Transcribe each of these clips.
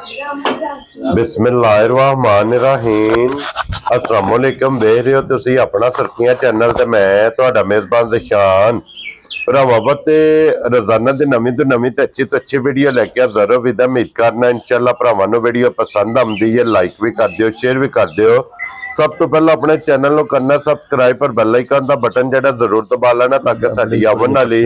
बिस्मिल्लाहिर्रहमानिर्रहीम। अस्सलाम वालेकुम। देख रहे हो तुसी अपना सुर्खियां चैनल ते मैं तुहाडा मेजबान ज़शान भरावा ते रोजाना दी नवीं तो नवीं ते अच्छी वीडियो लेके हाज़र हो। विदा उम्मीद करना इंशाअल्लाह भरावां नूं वीडियो पसंद आउंदी है, लाइक भी कर दिओ, शेयर भी कर दिओ। सब तो पहले अपने चैनल को करना सबसक्राइब पर बेल आइकन का बटन जड़ा जरूर दबा लेना ताकि साडी आवन वाली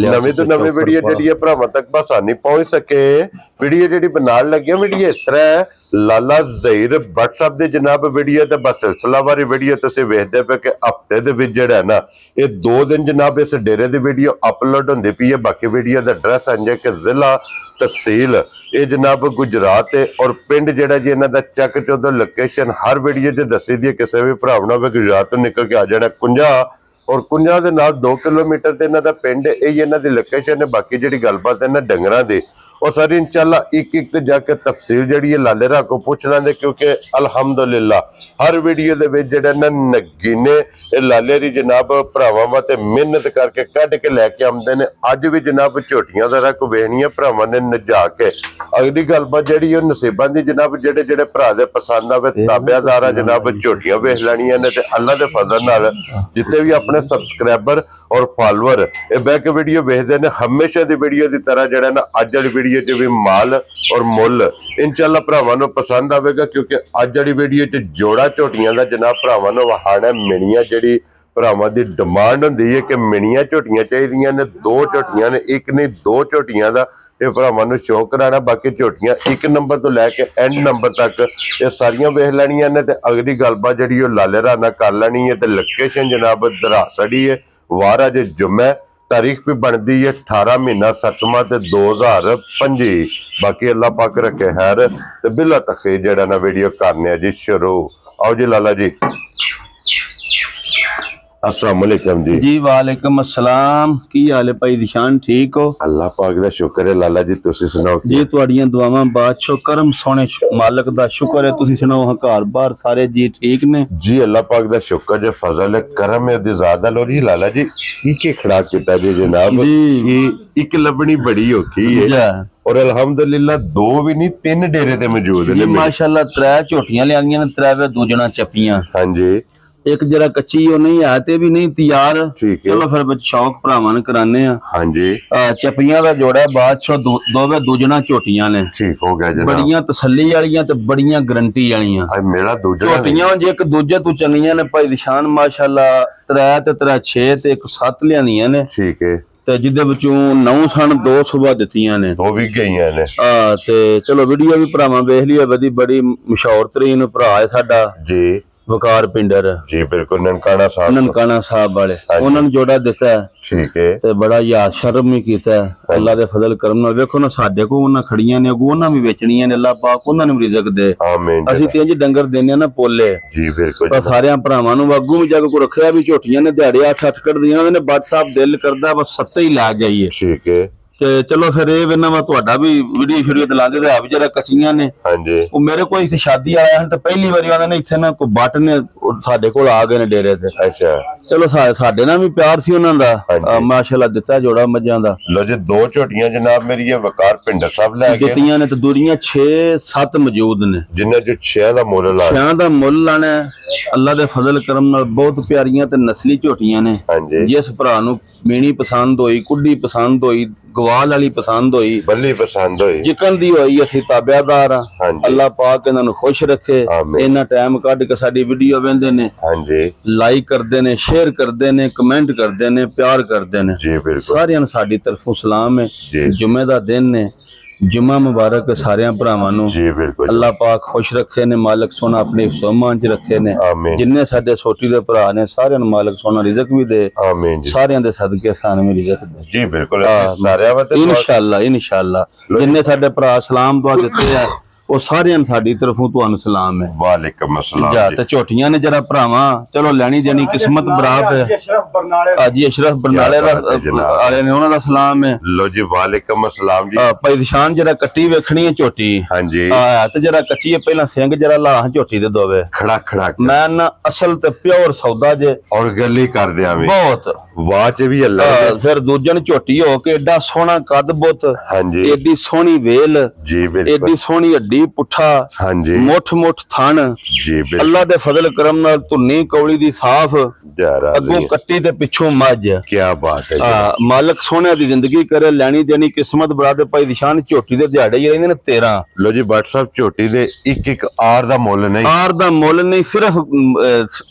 नवीं तो नवीं वीडियो जिहड़ी है भरावां तक बसानी पहुंच सके। वीडियो जिहड़ी बनान लगे वीडियो इस तरह है, लाला ज़हीर व्हाट्सएप दी जनाब वीडियो ते बस सिलसिलावारी वीडियो तुसीं वेखदे पे कि हफ्ते दे विच जिहड़ा है ना ये 2 दिन जनाब इस डेरे दी वीडियो अपलोड हुंदी पई है। बाकी वीडियो दा एड्रैस है कि जिला तहसील ये जनाब गुजरात है और पिंड जिहड़ा जी इन्हां दा चक चौधर लोकेशन हर वीडियो च दसी दी है। किसी भी भरा ना गुजरात तो निकल के आ जाना कुंजा और कुंजा दे नाल 2 किलोमीटर ते इन्हां दा पिंड है, यही इन्हां दी लोकेशन है। बाकी जिहड़ी गलबात है ना डंगरां दी और सारी इंशाअल्लाह एक ते जाके तफसील जिहड़ी है लाले रा को पुछ लांदे क्योंकि अल्हम्दुलिल्लाह हर वीडियो दे विच जिहड़े ना नगीने लाले री जनाब भरावां वास्ते मेहनत करके कढ के लैके आउंदे ने। अज भी जनाब झोटियां दा रख वेखणियां भरावां ने नजा के अगली गलबात जिहड़ी है नसीबां दी जनाब जिहड़े जिहड़े भरा दे पसंद आवे ताबेदार जनाब झोटियां वेख लैणियां ने ते अल्लाह दे फजल नाल जितने भी अपने सबसक्राइबर और फॉलोअर ये बैक वीडियो वेखदे ने हमेशा दी वीडियो दी तरह जिहड़ा ना अज वाली वीडियो च भी माल और मुल इंशाअल्लाह भरावां नूं पसंद आवेगा क्योंकि अज वाली वीडियो च जोड़ा झोटियां दा जनाब भरावां नूं वहाना मिणियां जिहड़ी भरावां दी डिमांड हुंदी है कि मिणियां झोटियां चाहिदियां ने, 2 झोटियां ने, एक नहीं 2 झोटियां दा ये भरावां नूं शौक कराना। बाकी झोटियां 1 नंबर तो लैके एंड नंबर तक ये सारियां वेख लैणियां ने ते अगली गलबात जिहड़ी ओह लाले राना कर लैनी है। ते लोकेशन जनाब दरासड़ी है, वार अज जुम्मे, तारीख भी बनती है 18 महीना 7वां ते 2025। बाकी अल्लाह पाक रखे खैर ते बिला तखीर जिहड़ा ना वीडियो करने जी शुरू। आओ जी लाला जी। अस्सलाम वालेकुम जी। जी वालेकुम अस्सलाम। की हाल है भाई ज़शान, ठीक हो? अल्लाह पाक दा शुक्र है लाला जी, तुसी सुनाओ जी तुहाड़ियां दुआवां बादशाह करम सोने मालिक दा शुक्र है। तुसी सुनाओ घर बार सारे जी ठीक ने? जी अल्लाह पाक दा शुक्र जो फजल है करम है दी ज़्यादा लो जी। लाला जी की खड़ा किता जी जनाब ये एक लबनी बड़ी औखी है और अल्हम्दुलिल्लाह 2 भी नहीं 3 डेरे ते मौजूद ने माशाअल्लाह। 3 झोटियां लियानियां ने, 3 दूजना चप्पियां। हां जी, एक जरा कच्ची वो नहीं है ते भी नहीं तैयार। ठीक है, चलो फिर शौक भरावां ने कराने आ। हां जी, चप्पियां दा जोड़ा बादशाह 2 दूजना झोटियां ने। ठीक हो गया जनाब। बड़ियां तसल्ली वालियां ते बड़ियां गारंटी वालियां। मेरा दूजा झोटियां जे एक दूजे तू चंगियां ने भाई ज़शान माशाअल्लाह। 3 ते 3 6 ते 1 7 लियानियां ने। ठीक है, ते जिदे विचों 9 सन 2 सुबह दित्तियां ने, 2 भी गईयां ने। ते चलो वीडियो भी भरावां वेख लियो। बड़ी मशहूर तरीन भरा है साडा जी वकार पिंडर जी, बिल्कुल ननकाना साहब वाले उन्होंने जोड़ा दिता है। ठीक है, ते बड़ा याद शर्म भी कीता है अल्लाह दे फजल करम नाल। वेखो ना साडे को उन्हां खड़ियां ने, अगों उन्हां भी बेचणियां ने। अल्लाह पाक उन्हां नूं रिज़क दे, आमीन। असि ते इंज डंगर देने ना पोले जी, बिल्कुल। पर सारे भरावां नूं अगों भी जग को रखिया भी झोटियां ने दिहाड़े 8-8 कढदियां ने। बट साहब दिल करदा बस 7 ही ला जाइए। ठीक है, ते चलो फिर ये वेना मैं तुहाडा भी वीडियो शीडियो ते लांदे ते है भी जरा कच्चियां ने। हां जी, वो मेरे कोल इत्थे शादी आया हन ते पहली बारी आंदे ने इत्थे ना कोई बट ने साडे कोल आ गए ने डेरे ते। अच्छा, चलो साडे नाल भी प्यार सी उन्हां दा माशाअल्लाह दिता जोड़ा मज्जां दा। लो जी 2 झोटियां जनाब मेरी ये वकार पिंडर साहब ले गए दित्तियां ने ते दूरियां 6-7 मौजूद ने जिन्ने जो 6 दा मुੱਲ लाना। 6 दा मुੱਲ लाना अल्लाह दे फजल करम नाल। बहुत प्यारियां ते नस्ली झोटियां ने। हां जी, जिस भरा नूं मीणी पसंद होई, कुड्डी पसंद होई, गवाल वाली पसंद होई, बल्ली पसंद होई, चिकन दी होई, असीं ताबेदार हां। अल्लाह पाक इन्हां नूं खुश रखे। इन्ना टाइम कढ के साडी वीडियो वेंदे ने। हां जी, लाइक करदे ने, शेयर करदे ने, कमेंट करदे ने, प्यार करदे ने जी, बिल्कुल। सारियां नूं साडी तरफों सलाम है। जुम्मे दा दिन ने, जुम्मा मुबारक सारियां भरावां नूं जी, बिल्कुल। अल्लाह पाक खुश रखे ने, मालिक सोना अपने हिफ्ज़-ओ-मान च रखे ने। जिन्ने साडे सोटी दे भरा ने सारियां नूं मालिक सोना रिज़क भी दे, आमीन। सारियां दे सदके सानू भी रिज़क दे जी, बिल्कुल। सारियां वास्ते इंशाअल्लाह जिन्ने साडे भरा सलाम दुआ दित्ते आ वो सारियां साडी तरफों तुहानू सलाम है। वालेकुम अस्सलाम जी। ते झोटियां ने जरा भरावां चलो लैनी देनी किस्मत बराबर है। जी अशरफ बरनाले वाले ने उन्हां दा सलाम है। लो जी वालेकुम अस्सलाम जी। भाई ज़शान जरा कट्टी वेखनी है झोटी। हां जी, ते जरा कच्ची है पहला सिंग जरा ला झोटी दे दोवे खड़ा खड़ा। मैं ना असल ते प्योर सौदा जे और गली कर दिया बहुत वाह च भी अल्लाह। फिर दूजन झोटी हो के एडा सोहना कद बुत। हां जी, एडी सोहनी वेल जी, एडी सोहनी हड्डी ਝੋਟੀ ਪੁੱਠਾ ਹਾਂਜੀ ਮੁੱਠ ਮੁੱਠ ਥਣ ਜੀ ਬਿਲਕੁਲ ਅੱਲਾ ਦੇ ਫਜ਼ਲ ਕਰਮ ਨਾਲ ਧੁੰਨੀ ਕੌਲੀ ਦੀ ਸਾਫ਼ ਅੱਗੋਂ ਕੱਟੀ ਤੇ ਪਿੱਛੋਂ ਮੱਝ ਕੀ ਬਾਤ ਹੈ ਮਾਲਕ ਸੋਹਣਿਆਂ ਦੀ ਜ਼ਿੰਦਗੀ ਕਰੇ ਲੈਣੀ ਦੇਣੀ ਕਿਸਮਤ ਬੜਾ ਦੇ ਭਾਈ ਨਿਸ਼ਾਨ ਝੋਟੀ ਦੇ ਦਿਹਾੜੇ ਹੀ ਰਹਿੰਦੇ ਨੇ 13 ਲੋ ਜੀ ਬੱਟ ਸਾਹਿਬ ਝੋਟੀ ਦੇ ਇੱਕ ਆਰ ਦਾ ਮੁੱਲ ਨਹੀਂ ਆਰ ਦਾ ਮੁੱਲ ਨਹੀਂ ਸਿਰਫ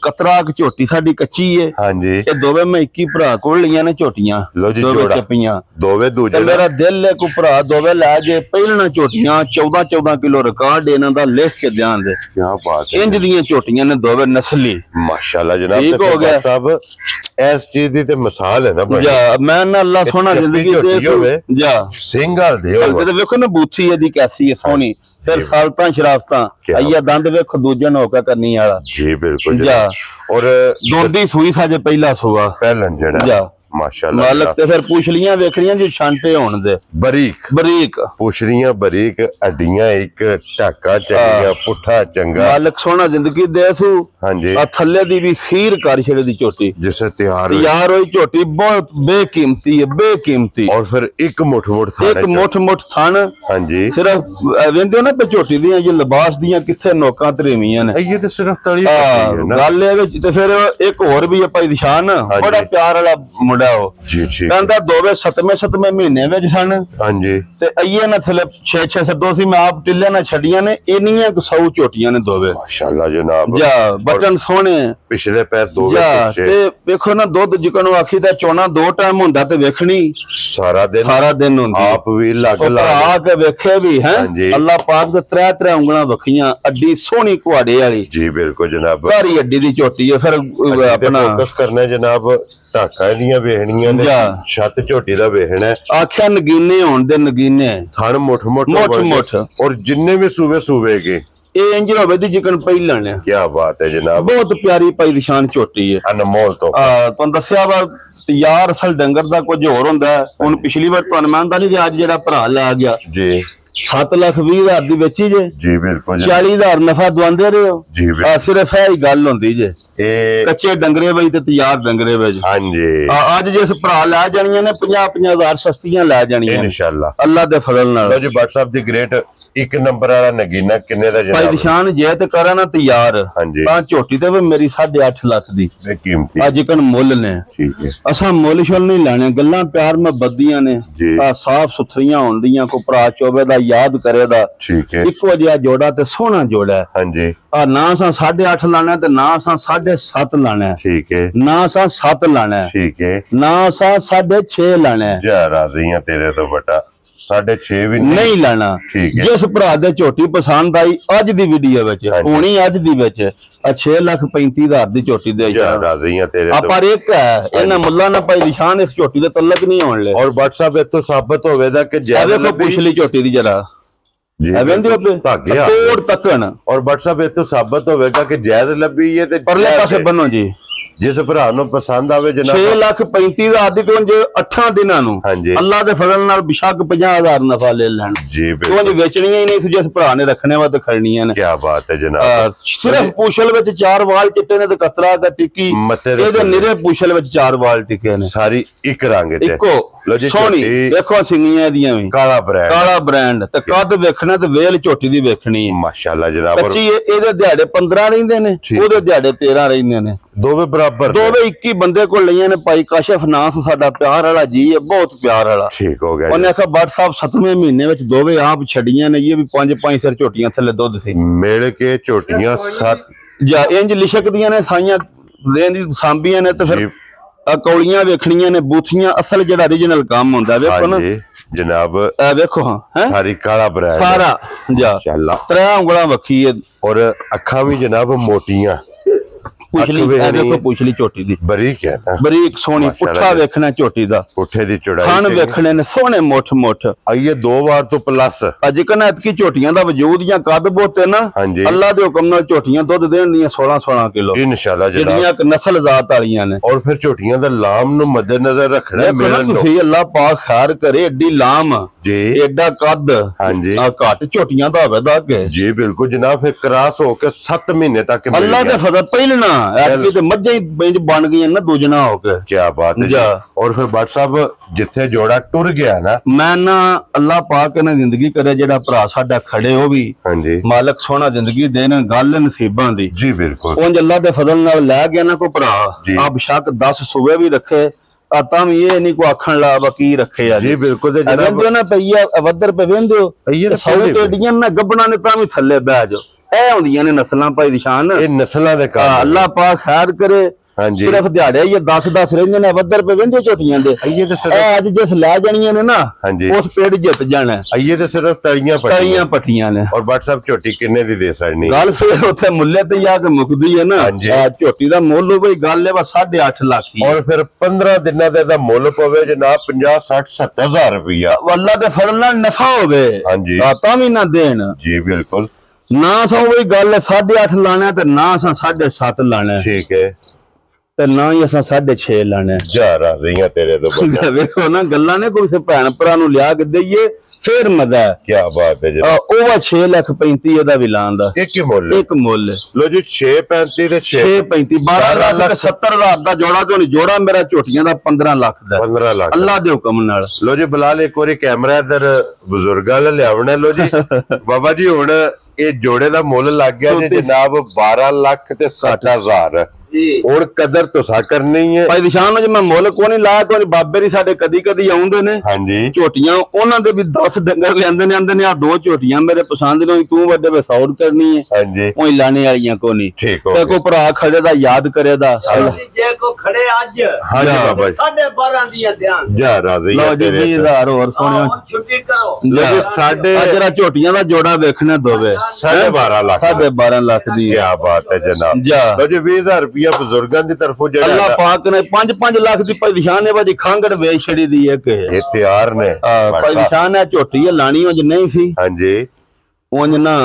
ਕਤਰਾ ਕ ਝੋਟੀ ਸਾਡੀ ਕੱਚੀ ਏ ਹਾਂਜੀ ਇਹ ਦੋਵੇਂ ਮੈਂ 21 ਭਰਾ ਕੋਲ ਲਈਆਂ ਨੇ ਝੋਟੀਆਂ ਲੋ ਜੀ ਦੋਵੇਂ ਚੱਪੀਆਂ ਦੋਵੇਂ ਦੂਜੇ ਮੇਰਾ ਦਿਲ ਹੈ ਕੋ ਭਰਾ ਦੋਵੇਂ ਲੈ ਜੇ ਪਹਿਲਣਾ ਝੋਟੀਆਂ 14 ਕਿਲੋ ਰਿਕਾਰਡ ਇਹਨਾਂ ਦਾ ਲਿਖ ਕੇ ਧਿਆਨ ਦੇ ਕੀ ਬਾਤ ਹੈ ਇੰਜ ਦੀਆਂ ਝੋਟੀਆਂ ਨੇ ਦੋਵੇਂ ਨਸਲੀ ਮਾਸ਼ਾਅੱਲਾ ਜਨਾਬ ਠੀਕ ਹੋ ਗਿਆ ਸਾਹਿਬ ਇਸ ਚੀਜ਼ ਦੀ ਤੇ ਮਿਸਾਲ ਹੈ ਨਾ ਬੜੀ ਜਾ ਮੈਂ ਨਾ ਅੱਲਾ ਸੋਹਣਾ ਜ਼ਿੰਦਗੀ ਦੇ ਜਾ ਸਿੰਘਾਲ ਦੇ ਤੇ ਵੇਖੋ ਨਾ ਬੂਥੀ ਇਹਦੀ ਕੈਸੀ ਹੈ ਸੋਹਣੀ ਫਿਰ ਸਾਲਤਾਂ ਸ਼ਰਾਫਤਾਂ ਆਈਆ ਦੰਦ ਵੇਖੋ ਦੂਜੇ ਨੂੰ ਹੋਕਾ ਕਰਨੀ ਵਾਲਾ ਜੀ ਬਿਲਕੁਲ ਜਾ ਔਰ ਦੋਦੀ ਸੂਈ ਸਾਜੇ ਪਹਿਲਾ ਸੂਆ ਪਹਿਲਨ ਜਿਹੜਾ ਜਾ ਮਾਸ਼ਾਅੱਲਾ ਮਾਲਕ ਤੇ ਫਿਰ ਪੁਛਲੀਆਂ ਵੇਖਣੀਆਂ ਜੋ ਛਾਂਟੇ ਹੋਣ ਦੇ ਬਰੀਕ ਪੁਛਲੀਆਂ ਬਰੀਕ ਅੱਡੀਆਂ ਇੱਕ ਢਾਕਾ ਚੰਗੀਆਂ ਪੁੱਠਾ ਚੰਗਾ ਮਾਲਕ ਸੋਹਣਾ ਜ਼ਿੰਦਗੀ ਦੇ ਸੂ ਹਾਂਜੀ ਆ ਥੱਲੇ ਦੀ ਵੀ ਖੀਰ ਕਰ ਛੜੇ ਦੀ ਝੋਟੀ ਜਿਸੇ ਤਿਆਰ ਹੋਈ ਝੋਟੀ ਬਹੁਤ ਬੇਕੀਮਤੀ ਹੈ ਬੇਕੀਮਤੀ ਔਰ ਫਿਰ ਇੱਕ ਮੁੱਠ ਥਣ ਹਾਂਜੀ ਸਿਰਫ ਵੇਂਦੇ ਨਾ ਝੋਟੀ ਦੀਆਂ ਇਹ ਲਿਬਾਸ ਦੀਆਂ ਕਿੱਥੇ ਨੋਕਾਂ ਧਰੇਵੀਆਂ ਨੇ ਇਹ ਤੇ ਸਿਰਫ ਤਲੀ ਗੱਲ ਇਹ ਵਿੱਚ ਤੇ ਫਿਰ ਇੱਕ ਹੋਰ ਵੀ ਹੈ ਭਾਈ ਨਿਸ਼ਾਨ ਬੜਾ ਪਿਆਰ ਵਾਲਾ ਜੀ ਜੀ ਕਹਿੰਦਾ ਦੋਵੇਂ 7ਵੇਂ ਮਹੀਨੇ ਵਿੱਚ ਸਨ ਹਾਂਜੀ ਤੇ ਅਈਏ ਨਾ ਥਲੇ 6 ਸੱਦੋ ਸੀ ਮੈਂ ਆਪ ਟਿੱਲੇ ਨਾ ਛੱਡੀਆਂ ਨੇ ਇੰਨੀਆਂ 100 ਝੋਟੀਆਂ ਨੇ ਦੋਵੇਂ ਮਾਸ਼ਾਅੱਲਾ ਜਨਾਬ ਜਾ ਬਟਨ ਸੋਹਣੇ ਪਿਛਲੇ ਪੈਰ ਦੋਵੇਂ ਪਿੱਛੇ ਤੇ ਵੇਖੋ ਨਾ ਦੁੱਧ ਜਿਕਣ ਨੂੰ ਆਖੀ ਦਾ ਚੋਣਾ 2 ਟਾਈਮ ਹੁੰਦਾ ਤੇ ਵੇਖਣੀ ਸਾਰਾ ਦਿਨ ਹੁੰਦੀ ਆਪ ਵੀ ਲੱਗ ਆ ਕੇ ਵੇਖੇ ਵੀ ਹੈ ਅੱਲਾਹ ਪਾਕ ਦੇ 3 ਉਂਗਲਾਂ ਵਖੀਆਂ ਅੱਡੀ ਸੋਹਣੀ ਕੁਹਾੜੇ ਵਾਲੀ ਜੀ ਬਿਲਕੁਲ ਜਨਾਬ ਸਾਰੀ ਅੱਡੀ ਦੀ ਝੋਟੀ ਹੈ ਫਿਰ ਆਪਣਾ ਫੋਕਸ ਕਰਨਾ ਜਨਾਬ ਢਾਕਾ ਦੀਆਂ ਵੇਖਣੀਆਂ ਨੇ ਛੱਤ ਝੋਟੀ ਦਾ ਵੇਖਣਾ ਆਖਿਆ ਨਗੀਨੇ ਹੋਣ ਦੇ ਨਗੀਨੇ ਥਣ ਮੁੱਠ ਔਰ ਜਿੰਨੇ ਵੀ ਸੂਵੇ ਕੇ ਇਹ ਇੰਜ ਹੋਵੇ ਦੀ ਜਿਕਣ ਪਹਿਲਣ ਹੈ ਕੀ ਬਾਤ ਹੈ ਜਨਾਬ ਬਹੁਤ ਪਿਆਰੀ ਭਾਈ ਨਿਸ਼ਾਨ ਝੋਟੀ ਹੈ ਅਨਮੋਲ ਤੋਂ ਤੁਹਾਨੂੰ ਦੱਸਿਆ ਵਾ ਯਾਰ ਅਸਲ ਡੰਗਰ ਦਾ ਕੁਝ ਹੋਰ ਹੁੰਦਾ ਹੁਣ ਪਿਛਲੀ ਵਾਰ ਤੁਹਾਨੂੰ ਮੰਨਦਾ ਨਹੀਂ ਅੱਜ ਜਿਹੜਾ ਭਰਾ ਲੈ ਗਿਆ ਜੀ 7,20,000 ਦੀ ਵੇਚੀ ਜੇ ਜੀ ਬਿਲਕੁਲ 40,000 ਨਫਾ ਦਵਾਉਂਦੇ ਰਹੇ ਹੋ ਜੀ ਸਿਰਫ ਇਹ ਹੀ ਗੱਲ ਹੁੰਦੀ ਜੇ ਕੱਚੇ ਡੰਗਰੇ ਵਿੱਚ ਤੇ ਤਿਆਰ ਡੰਗਰੇ ਵਿੱਚ ਹਾਂਜੀ ਅੱਜ ਜਿਸ ਭਰਾ ਲੈ ਜਾਣੀਆਂ ਨੇ 50,000 ਸਸਤੀਆਂ ਲੈ ਜਾਣੀਆਂ ਇਨਸ਼ਾਅੱਲਾ ਅੱਲਾ ਦੇ ਫਜ਼ਲ ਨਾਲ ਜੀ WhatsApp ਦੀ ਗ੍ਰੇਟ ਇੱਕ ਨੰਬਰ ਵਾਲਾ ਨਗੀਨਾ ਕਿੰਨੇ ਦਾ ਭਾਈ ਨਿਸ਼ਾਨ ਜੇ ਤੇ ਕਰਾਂ ਨਾ ਤਿਆਰ ਤਾਂ ਝੋਟੀ ਤੇ ਵੀ ਮੇਰੀ 8.5 ਲੱਖ ਦੀ ਕੀਮਤੀ ਅੱਜ ਕਨ ਮੁੱਲ ਨੇ ਠੀਕ ਹੈ ਅਸਾਂ ਮੁੱਲ ਸ਼ੁੱਲ ਨਹੀਂ ਲੈਣੇ ਗੱਲਾਂ ਪਿਆਰ ਮੁਹੱਬਤੀਆਂ ਨੇ ਆ ਸਾਫ ਸੁਥਰੀਆਂ ਹੁੰਦੀਆਂ ਕੋ ਭਰਾ ਚੋਵੇ ਦਾ ਯਾਦ ਕਰੇਦਾ ਠੀਕ ਹੈ ਇੱਕੋ ਜਿਹਾ ਜੋੜਾ ਤੇ ਸੋਹਣਾ ਜੋੜਾ ਹਾਂਜੀ ਆ ਨਾ ਅਸਾਂ 8.5 ਲਾਣਾ ਤੇ ਨਾ ਅਸਾਂ 7.5 ਲਾਣਾ ਠੀਕ ਹੈ ਨਾ ਅਸਾਂ 7 ਲਾਣਾ ਠੀਕ ਹੈ ਨਾ ਅਸਾਂ 6.5 ਲਾਣਾ ਜਾ ਰਾਜ਼ੀਆਂ ਤੇਰੇ ਤੋਂ ਬਟਾ 6.5 ਵੀ ਨਹੀਂ ਲਾਣਾ ਜਿਸ ਭਰਾ ਦੇ ਝੋਟੀ ਪਸੰਦ ਆਈ ਅੱਜ ਦੀ ਵੀਡੀਓ ਵਿੱਚ ਹੋਣੀ ਅੱਜ ਦੀ ਵਿੱਚ ਆ 6,35,000 ਦੀ ਝੋਟੀ ਦੇ ਰਾਜ਼ੀਆਂ ਤੇਰੇ ਤੋਂ ਪਰ ਇੱਕ ਹੈ ਇਹਨਾਂ ਮੁੱਲਾ ਨਾ ਭਾਈ ਨਿਸ਼ਾਨ ਇਸ ਝੋਟੀ ਦੇ ਤਲਕ ਨਹੀਂ ਆਉਣ ਲੈ ਔਰ WhatsApp ਇਤੋਂ ਸਾਬਤ ਹੋਵੇਦਾ ਕਿ ਜਿਆਦਾ ਪੁੱਛਲੀ ਝੋਟੀ ਦੀ ਜਰਾ ਜੀ ਕੋੜ ਤੱਕਣ ਔਰ WhatsApp ਇਤੋਂ ਸਾਬਤ ਹੋਵੇਗਾ ਕਿ ਜਾਇਜ਼ ਲੱਭੀ ਹੈ ਤੇ ਪਰਲੇ ਪਾਸੇ ਬੰਨੋ ਜੀ ਜਿਸ ਭਰਾ ਨੂੰ ਪਸੰਦ ਆਵੇ ਜਨਾਬ 6,35,000 ਦੀ ਟੋਂਜ 8 ਦਿਨਾਂ ਨੂੰ ਅੱਲਾ ਦੇ ਫਜ਼ਲ ਨਾਲ ਬਿਸ਼ੱਕ 50,000 ਨਫਾ ਲੈ ਲੈਣ ਜੀ ਬਿਲਕੁਲ ਵੇਚਣੀਆਂ ਹੀ ਨਹੀਂ ਸੀ ਜਿਸ ਭਰਾ ਨੇ ਰੱਖਣੇ ਵਾ ਤੇ ਖੜਨੀਆਂ ਨੇ ਕੀ ਬਾਤ ਹੈ ਜਨਾਬ ਸਿਰਫ ਪੂਛਲ ਵਿੱਚ 4 ਵਾਲ ਚਿੱਟੇ ਨੇ ਤੇ ਕਤਰਾ ਦਾ ਟਿੱਕੀ ਇਹਦੇ ਨਿਰੇ ਪੂਛਲ ਵਿੱਚ 4 ਵਾਲ ਟਿੱਕੇ ਨੇ ਸਾਰੀ ਇੱਕ ਰੰਗ ਤੇ ਇੱਕੋ ਸੋਹਣੀ ਦੇਖੋ ਸਿੰਗੀਆਂ ਇਹਦੀਆਂ ਵੀ ਕਾਲਾ ਬ੍ਰਾਂਡ ਤੇ ਕੱਦ ਵੇਖਣਾ ਤੇ ਵੇਲ ਝੋਟੀ ਦੀ ਵੇਖਣੀ ਹੈ ਮਾਸ਼ਾਅੱਲਾ ਜਨਾਬ ਬੱਚੀ ਇਹਦੇ ਦਿਹਾੜੇ 15 ਰਹਿੰਦੇ ਨੇ ਉਹਦੇ ਦਿਹਾੜੇ 13 ਰਹਿੰਦੇ ਨੇ ਦੋਵੇਂ ਬਰਾਬਰ ਦੋਵੇਂ 21 ਬੰਦੇ ਕੋਲ ਲਈਆਂ ਨੇ ਭਾਈ ਕਾਸ਼ਫ ਨਾਸ ਸਾਡਾ ਪਿਆਰ ਵਾਲਾ ਜੀ ਹੈ ਬਹੁਤ ਪਿਆਰ ਵਾਲਾ ਠੀਕ ਹੋ ਗਿਆ ਉਹਨੇ ਆਖਿਆ ਬੱਟ ਸਾਹਿਬ 7ਵੇਂ ਮਹੀਨੇ ਵਿੱਚ ਦੋਵੇਂ ਆਪ ਛੱਡੀਆਂ ਨੇ ਇਹ ਵੀ 5 ਸਿਰ ਝੋਟੀਆਂ ਥੱਲੇ ਦੁੱਧ ਸੀ ਮਿਲ ਕੇ ਝੋਟੀਆਂ 7 ਜਾਂ ਇੰਜ ਲਿਸ਼ਕਦੀਆਂ ਨੇ ਸਾਈਆਂ ਰੇਂਜ ਸਾਂਭੀਆਂ ਨੇ ਤੇ ਫਿਰ ਕੌਲੀਆਂ ਵੇਖਣੀਆਂ ਨੇ ਬੂਥੀਆਂ ਅਸਲ ਜਿਹੜਾ ਓਰੀਜਨਲ ਕੰਮ ਹੁੰਦਾ ਵੇਖੋ ਨਾ ਜਨਾਬ ਵੇਖੋ ਹਾਂ ਸਾਰੀ ਕਾਲਾ ਬ੍ਰਾਂਡ ਸਾਰਾ ਜਾ ਮਾਸ਼ਾਅੱਲਾ 3 ਉਂਗਲਾਂ ਵੱਖੀ ਹੈ ਔਰ ਅੱਖਾਂ ਵੀ ਜਨਾਬ ਮੋਟੀਆਂ ਪੁਛਲੀ ਝੋਟੀ ਦੀ ਬਰੀਕ ਹੈ ਨਾ ਬਰੀਕ ਸੋਹਣੀ ਪੁੱਠਾ ਵੇਖਣਾ ਝੋਟੀ ਦਾ ਪੁੱਠੇ ਦੀ ਚੌੜਾਈ ਥਣ ਵੇਖਣੇ ਨੇ ਸੋਹਣੇ ਮੁੱਠ ਆਈਏ 2 ਵਾਰ ਤੋਂ ਪਲੱਸ ਅੱਜ ਕਨ ਐਤਕੀ ਝੋਟੀਆਂ ਦਾ ਵਜੂਦ ਜਾਂ ਕੱਦ ਬੋਤੇ ਨਾ ਅੱਲਾ ਦੇ ਹੁਕਮ ਨਾਲ ਝੋਟੀਆਂ ਦੁੱਧ ਦੇਣ ਦੀਆਂ 16 ਕਿਲੋ ਇਨਸ਼ਾਅੱਲਾ ਜਿਹੜੀਆਂ ਨਸਲ ਜ਼ਾਤ ਵਾਲੀਆਂ ਨੇ ਔਰ ਫਿਰ ਝੋਟੀਆਂ ਦਾ ਲਾਮ ਨੂੰ ਮੱਦੇਨਜ਼ਰ ਰੱਖਣਾ ਮਿਲਣ ਤੁਸੀਂ ਅੱਲਾ ਪਾਕ ਖੈਰ ਕਰੇ ਏਡੀ ਲਾਮ ਜੀ ਏਡਾ ਕੱਦ ਹਾਂਜੀ ਆ ਘੱਟ ਝੋਟੀਆਂ ਦਾ ਹੋਵੇ ਦਾ ਕਿ ਜੀ ਬਿਲਕੁਲ ਜਨਾਬ ਫਿਰ ਕਰਾਸ ਹੋ ਕੇ 7 ਮਹੀਨੇ ਤੱਕ ਅੱਲਾ ਦੇ ਫਜ਼ਲ ਪਹਿਲਣਾ ਐਤਕੀ ਤੇ ਮੱਝਾਂ ਹੀ ਬਣ ਗਈਆਂ ਨਾ ਦੂਜਣਾ ਹੋ ਕੇ। ਕੀ ਬਾਤ ਹੈ। ਔਰ ਫਿਰ ਭੱਟ ਸਾਹਿਬ ਜਿੱਥੇ ਜੋੜਾ ਟੁਰ ਗਿਆ ਨਾ, ਮੈਂ ਨਾ ਅੱਲਾਹ ਪਾਕ ਨੇ ਜ਼ਿੰਦਗੀ ਕਰੇ ਜਿਹੜਾ ਭਰਾ ਸਾਡਾ ਖੜੇ ਉਹ ਵੀ ਹਾਂਜੀ ਮਾਲਕ ਸੋਹਣਾ ਜ਼ਿੰਦਗੀ ਦੇਣ, ਗੱਲ ਨਸੀਬਾਂ ਦੀ ਜੀ ਬਿਲਕੁਲ। ਉਂਝ ਅੱਲਾਹ ਦੇ ਫਜ਼ਲ ਨਾਲ ਲੈ ਗਿਆ ਨਾ ਕੋਈ ਭਰਾ ਆ ਬੇਸ਼ੱਕ 10 ਸੂਬੇ ਵੀ ਰੱਖੇ ਤਾਂ ਵੀ ਇਹ ਨਹੀਂ ਕੋ ਆਖਣ ਲਾ ਵਕੀ ਰੱਖੇ ਆ ਜੀ ਬਿਲਕੁਲ। ਤੇ ਜਨਾਬ ਨਾ ਪਈਆ ਅਵਦਰ ਪੇ ਵੇਂਦੇ ਹੋ 100 ਟੇਡੀਆਂ ਨਾ ਗੱਬਣਾ ਨੇ ਤਾਂ ਵੀ ਥੱਲੇ ਬਹਿ ਜਾਓ। ਇਹ ਹੁੰਦੀਆਂ ਨੇ ਨਸਲਾਂ ਭਾਈ ਨਿਸ਼ਾਨ, ਇਹ ਨਸਲਾਂ ਦੇ ਕਾਰਨ ਅੱਲਾਹ ਪਾਕ ਖੈਰ ਕਰੇ। ਹਾਂਜੀ ਸਿਰਫ ਦਿਹਾੜੇ ਇਹ 10-10 ਰਹਿੰਦੇ ਨੇ ਅਵਦਰ ਪੇ ਵੇਂਦੇ ਝੋਟੀਆਂ ਦੇ। ਅੱਜ ਜਿਸ ਲੈ ਜਾਣੀਆਂ ਨੇ ਨਾ ਉਸ ਪੇੜ ਜਿੱਤ ਜਾਣਾ। ਇਹ ਤੇ ਸਿਰਫ ਤਲੀਆਂ ਪੱਟੀਆਂ ਨੇ। ਔਰ ਭੱਟ ਸਾਹਿਬ ਝੋਟੀ ਕਿੰਨੇ ਦੀ ਦੇ ਸਕਣੀ? ਗੱਲ ਫਿਰ ਉੱਥੇ ਮੁੱਲੇ ਤੇ ਜਾ ਕੇ ਮੁੱਕਦੀ ਹੈ ਨਾ। ਝੋਟੀ ਦਾ ਮੁੱਲ ਬਈ ਗੱਲ ਹੈ ਬਸ 8.5 ਲੱਖ ਦੀ। ਔਰ ਫਿਰ 15 ਦਿਨਾਂ ਦਾ ਮੁੱਲ ਪਵੇ ਜਨਾਬ 50 60 70 ਹਜ਼ਾਰ ਰੁਪਇਆ। ਅੱਲਾ ਦੇ ਫਜ਼ਲ ਨਾਲ ਨਫਾ ਹੋਵੇ ਹਾਂਜੀ ਤਾਂ ਵੀ ਨਾ ਦੇਣ ਜੀ ਬਿਲਕੁਲ। ਨਾ ਸੋ ਬਈ ਗੱਲ 8.5 ਲਾਣਾ ਤੇ ਨਾ ਅਸਾਂ 7.5 ਲਾਣਾ। ਠੀਕ ਹੈ। ਤੇ ਨਾ ਹੀ ਅਸਾਂ 6.5 ਲਾਣਾ। ਜਾ ਰਾਜ਼ੀਆਂ ਤੇਰੇ ਤੋਂ ਬੰਦਾ। ਵੇਖੋ ਨਾ ਗੱਲਾਂ ਨੇ ਕੋਈ ਭੈਣ ਭਰਾ ਨੂੰ ਲਿਆ ਕੇ ਦਈਏ ਫਿਰ ਮਜ਼ਾ। ਕੀ ਬਾਤ ਹੈ ਜੀ। ਉਹ 6,35,000 ਇਹਦਾ ਵੀ ਲਾਣ ਦਾ ਇੱਕ ਮੁੱਲ ਲੋ ਜੀ। 6.35 ਤੇ 6.35 12 ਲੱਖ 70 ਹਜ਼ਾਰ ਦਾ ਜੋੜਾ ਤੋਂ ਨਹੀਂ। ਜੋੜਾ ਮੇਰਾ ਝੋਟੀਆਂ ਦਾ 15 ਲੱਖ ਦਾ। 15 ਲੱਖ ਅੱਲਾਹ ਦੇ ਹੁਕਮ ਨਾਲ। ਲੋ ਜੀ ਬਲਾਲ ਇੱਕ ਵਾਰੀ ਕੈਮਰਾ ਇਧਰ ਬਜ਼ੁਰਗਾਂ ਲੈ ਲਿਆਉਣਾ। ਲੋ ਜੀ ਬਾਬਾ ਜੀ ਹੁਣ ਇਹ ਜੋੜੇ ਦਾ ਮੁੱਲ ਲੱਗ ਗਿਆ ਜੀ ਜਨਾਬ 12 ਲੱਖ ਤੇ 60 ਹਜ਼ਾਰ। ਹੁਣ ਕਦਰ ਤੁਸਾਂ ਕਰਨੀ ਹੈ ਭਾਈ ਨਿਸ਼ਾਨ ਨੂੰ। ਜੇ ਮੈਂ ਮੁੱਲ ਕੋਈ ਨਹੀਂ ਲਾਇਆ ਕੋਈ ਬਾਬੇ ਦੀ ਸਾਡੇ ਕਦੀ ਕਦੀ ਆਉਂਦੇ ਨੇ ਹਾਂਜੀ ਝੋਟੀਆਂ ਉਹਨਾਂ ਦੇ ਵੀ 10 ਡੰਗਰ ਲਿਆਂਦੇ ਨੇ। ਆਂਦੇ ਨੇ ਆ 2 ਝੋਟੀਆਂ ਮੇਰੇ ਪਸੰਦ ਨੇ ਤੂੰ ਵੱਡੇ ਵੇ ਸੌੜ ਕਰਨੀ ਹੈ ਹਾਂਜੀ ਉਹੀ ਲਾਣੇ ਵਾਲੀਆਂ ਕੋ ਨਹੀਂ। ਠੀਕ ਹੋ ਤੇ ਕੋ ਭਰਾ ਖੜੇ ਦਾ ਯਾਦ ਕਰੇ ਦਾ ਜੇ ਕੋ ਖੜੇ ਅੱਜ ਹਾਂਜੀ ਬਾਬਾ ਜੀ 12.5 ਦੀਆਂ ਧਿਆਨ ਜਾ ਰਾਜ਼ੀ ਲਓ ਜੀ 20,000 ਹੋਰ ਸੋਹਣੇ ਛੁੱਟੀ ਕਰੋ। ਲੋ ਜੀ ਸਾਡੇ ਜਿਹੜਾ ਝੋਟੀਆਂ ਦਾ ਜੋੜਾ ਵੇਖਣਾ ਦੋਵੇ 12.5 ਲੱਖ 12.5 ਲੱਖ ਦੀ। ਕੀ ਬਾਤ ਹੈ ਜਨਾਬ। ਲੋ ਜੀ 20,000 ਰੁਪਇਆ ਬਜ਼ੁਰਗਾਂ ਦੀ ਤਰਫੋਂ ਜਿਹੜਾ ਅੱਲਾਹ ਪਾਕ ਨੇ 5-5 ਲੱਖ ਦੀ ਭਾਈ ਨਿਸ਼ਾਨ ਨੇ ਬਾਜੀ ਖਾਂਗੜ ਵੇਚ ਛੜੀ ਦੀ ਇੱਕ ਇਹ ਤਿਆਰ ਨੇ ਭਾਈ ਨਿਸ਼ਾਨ ਹੈ। ਝੋਟੀ ਲਾਣੀ ਉਂਝ ਨਹੀਂ ਸੀ ਹਾਂਜੀ ਉਂਝ ਨਾ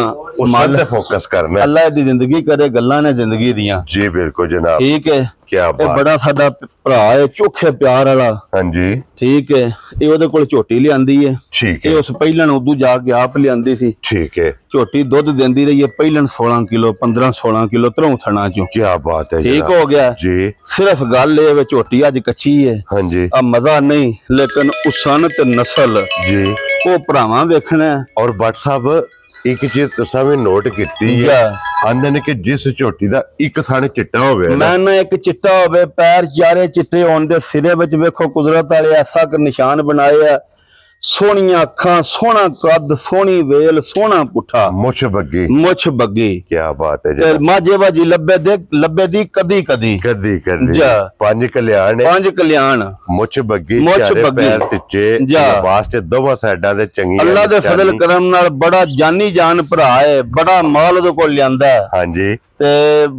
ਮਾਲ ਤੇ ਫੋਕਸ ਕਰਨਾ। ਅੱਲਾਹ ਦੀ ਜ਼ਿੰਦਗੀ ਕਰੇ ਗੱਲਾਂ ਨੇ ਜ਼ਿੰਦਗੀ ਦੀਆਂ ਜੀ ਬਿਲਕੁਲ ਜਨਾਬ। ਠੀਕ ਹੈ। ਕੀ ਬਾਤ। ਇਹ ਬੜਾ ਸਾਡਾ ਭਰਾ ਹੈ ਚੋਖੇ ਪਿਆਰ ਵਾਲਾ। ਹਾਂਜੀ ਠੀਕ ਹੈ। ਇਹ ਉਹਦੇ ਕੋਲ ਝੋਟੀ ਲਿਆਂਦੀ ਹੈ। ਠੀਕ ਹੈ। ਇਹ ਉਸ ਪਹਿਲਣ ਉਦੋਂ ਜਾ ਕੇ ਆਪ ਲਿਆਂਦੀ ਸੀ। ਠੀਕ ਹੈ। ਝੋਟੀ ਦੁੱਧ ਦਿੰਦੀ ਰਹੀ ਹੈ ਪਹਿਲਣ 16 ਕਿਲੋ 15-16 ਕਿਲੋ ਧਰੋਂ ਥਣਾ ਚੋਂ। ਕੀ ਬਾਤ ਹੈ ਠੀਕ ਹੋ ਗਿਆ ਜੀ। ਸਿਰਫ ਗੱਲ ਇਹ ਵੇ ਝੋਟੀ ਅੱਜ ਕੱਚੀ ਹੈ ਹਾਂਜੀ ਆ ਮਜ਼ਾ ਨਹੀਂ ਲੇਕਿਨ ਉਸਨ ਤੇ ਨਸਲ ਜੀ ਉਹ ਭਰਾਵਾਂ ਵੇਖਣਾ। ਔਰ ਭੱਟ ਸਾਹਿਬ ਇੱਕ ਚੀਜ਼ ਤੁਸੀਂ ਵੀ ਨੋਟ ਕੀਤੀ ਹੈ ਆਂਦੇ ਨੇ ਕਿ ਜਿਸ ਝੋਟੀ ਦਾ ਇੱਕ ਥਣ ਚਿੱਟਾ ਹੋਵੇ ਮੈਂ ਨਾ ਇੱਕ ਚਿੱਟਾ ਹੋਵੇ ਪੈਰ ਚਾਰੇ ਚਿੱਟੇ ਹੋਣ ਦੇ ਸਿਰੇ ਵਿੱਚ ਵੇਖੋ ਕੁਦਰਤ ਵਾਲੇ ਐਸਾ ਕਿ ਨਿਸ਼ਾਨ ਬਣਾਏ ਆ। ਸੋਹਣੀਆਂ ਅੱਖਾਂ ਸੋਹਣਾ ਕੱਦ ਸੋਹਣੀ ਵੇਲ ਸੋਹਣਾ ਪੁੱਠਾ ਮੁੱਛ ਬੱਗੀ। ਕੀ ਬਾਤ ਹੈ ਜੀ। ਮਾਝੇ ਬਾਜੀ ਲੱਭੇ ਦੀ ਕਦੀ ਪੰਜ ਕਲਿਆਣ ਮੁੱਛ ਬੱਗੀ ਪੈਰ ਤਿੱਚੇ ਲਿਬਾਸ ਚ ਦੋਵਾਂ ਸਾਈਡਾਂ ਦੇ ਚੰਗੀ। ਅੱਲਾ ਦੇ ਫਜ਼ਲ ਕਰਮ ਨਾਲ ਬੜਾ ਜਾਨੀ ਜਾਨ ਭਰਾ ਹੈ। ਬੜਾ ਮਾਲ ਉਹਦੇ ਕੋਲ ਲਿਆਂਦਾ ਹਾਂਜੀ। ਤੇ